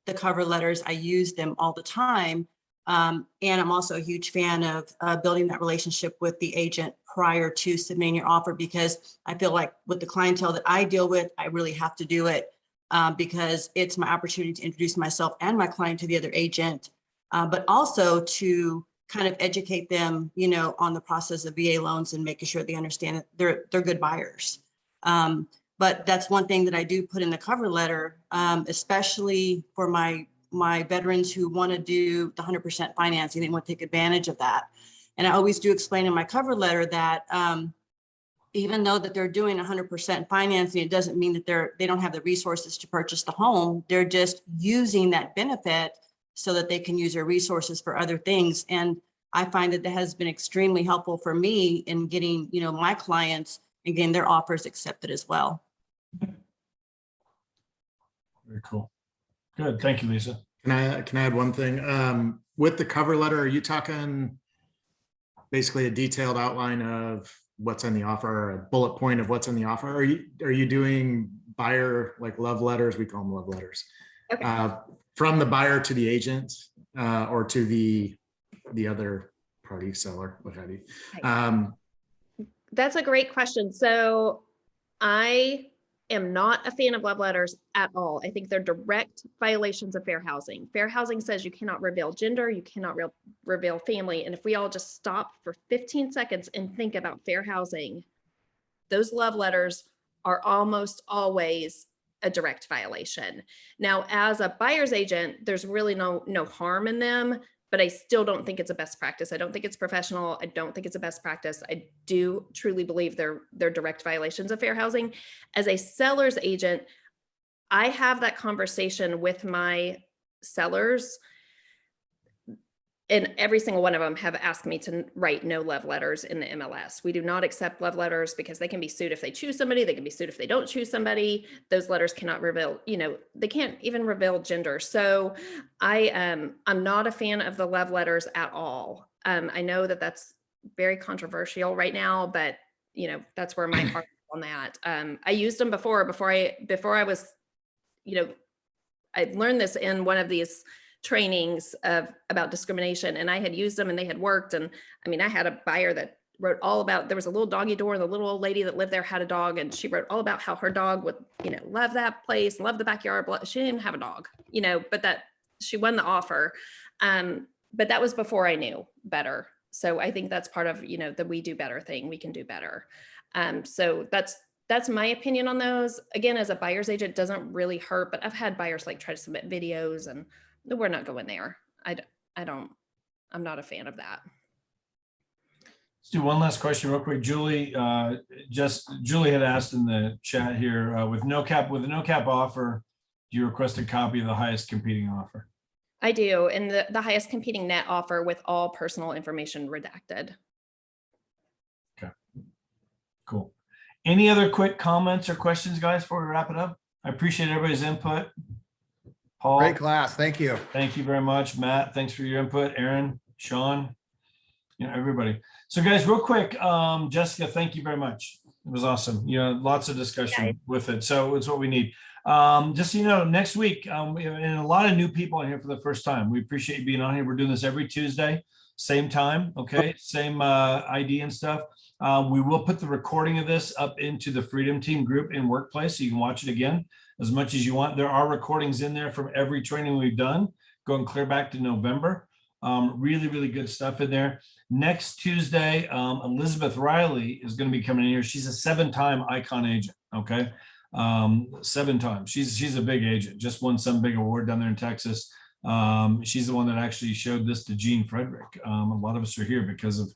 the cover letters. I use them all the time. And I'm also a huge fan of building that relationship with the agent prior to submitting your offer, because I feel like with the clientele that I deal with, I really have to do it because it's my opportunity to introduce myself and my client to the other agent, but also to kind of educate them, on the process of VA loans and making sure they understand that they're good buyers. But that's one thing that I do put in the cover letter, especially for my veterans who want to do the 100% financing. They want to take advantage of that. And I always do explain in my cover letter that even though that they're doing 100% financing, it doesn't mean that they don't have the resources to purchase the home. They're just using that benefit so that they can use their resources for other things. And I find that has been extremely helpful for me in getting, my clients and getting their offers accepted as well. Very cool. Good. Thank you, Lisa. Can I add one thing? With the cover letter, are you talking basically a detailed outline of what's in the offer, or a bullet point of what's in the offer? Are you doing buyer, like love letters? We call them love letters. Okay. From the buyer to the agent or to the other party, seller, what have you? That's a great question. So I am not a fan of love letters at all. I think they're direct violations of fair housing. Fair housing says you cannot reveal gender, you cannot reveal family. And if we all just stop for 15 seconds and think about fair housing, those love letters are almost always a direct violation. Now, as a buyer's agent, there's really no harm in them, but I still don't think it's a best practice. I don't think it's professional. I don't think it's a best practice. I do truly believe they're direct violations of fair housing. As a seller's agent, I have that conversation with my sellers, and every single one of them have asked me to write no love letters in the MLS. We do not accept love letters because they can be sued if they choose somebody. They can be sued if they don't choose somebody. Those letters cannot reveal, they can't even reveal gender. So I'm not a fan of the love letters at all. I know that that's very controversial right now, but that's where my heart on that. I used them before I was, I learned this in one of these trainings about discrimination, and I had used them and they had worked. And I mean, I had a buyer that wrote all about, there was a little doggy door, and the little old lady that lived there had a dog, and she wrote all about how her dog would, love that place, love the backyard. She didn't even have a dog, but that she won the offer. But that was before I knew better. So I think that's part of, the we do better thing. We can do better. So that's my opinion on those. Again, as a buyer's agent, it doesn't really hurt, but I've had buyers like try to submit videos, and we're not going there. I'm not a fan of that. Let's do one last question real quick. Julie, Julie had asked in the chat here, with a no cap offer, do you request a copy of the highest competing offer? I do, and the highest competing net offer with all personal information redacted. Okay, cool. Any other quick comments or questions, guys, before we wrap it up? I appreciate everybody's input. Paul, Great class. Thank you. thank you very much. Matt, thanks for your input. Aaron, Sean, everybody. So guys, real quick, Jessica, thank you very much. It was awesome. Lots of discussion with it. So it's what we need. Just so you know, next week, we have and a lot of new people in here for the first time. We appreciate you being on here. We're doing this every Tuesday, same time. Okay. Same ID and stuff. We will put the recording of this up into the Freedom Team group in Workplace, so you can watch it again as much as you want. There are recordings in there from every training we've done, going clear back to November. Really, really good stuff in there. Next Tuesday, Elizabeth Riley is going to be coming in here. She's a 7-time ICON agent. Okay. 7 times. She's a big agent, just won some big award down there in Texas. She's the one that actually showed this to Gene Frederick. A lot of us are here because of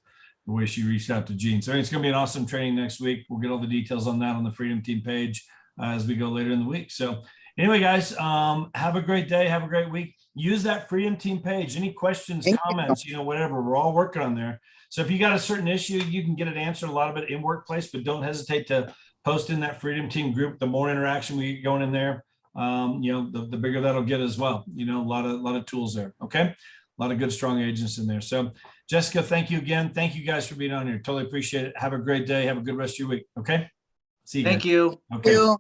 the way she reached out to Gene. So it's going to be an awesome training next week. We'll get all the details on that on the Freedom Team page as we go later in the week. So anyway, guys, have a great day. Have a great week. Use that Freedom Team page. Any questions, comments, whatever, we're all working on there. So if you got a certain issue, you can get it answered, a lot of it in Workplace, but don't hesitate to post in that Freedom Team group. The more interaction we get going in there, the bigger that'll get as well. A lot of tools there. Okay. A lot of good, strong agents in there. So Jessica, thank you again. Thank you guys for being on here. Totally appreciate it. Have a great day. Have a good rest of your week. Okay. See you. Thank you. Okay.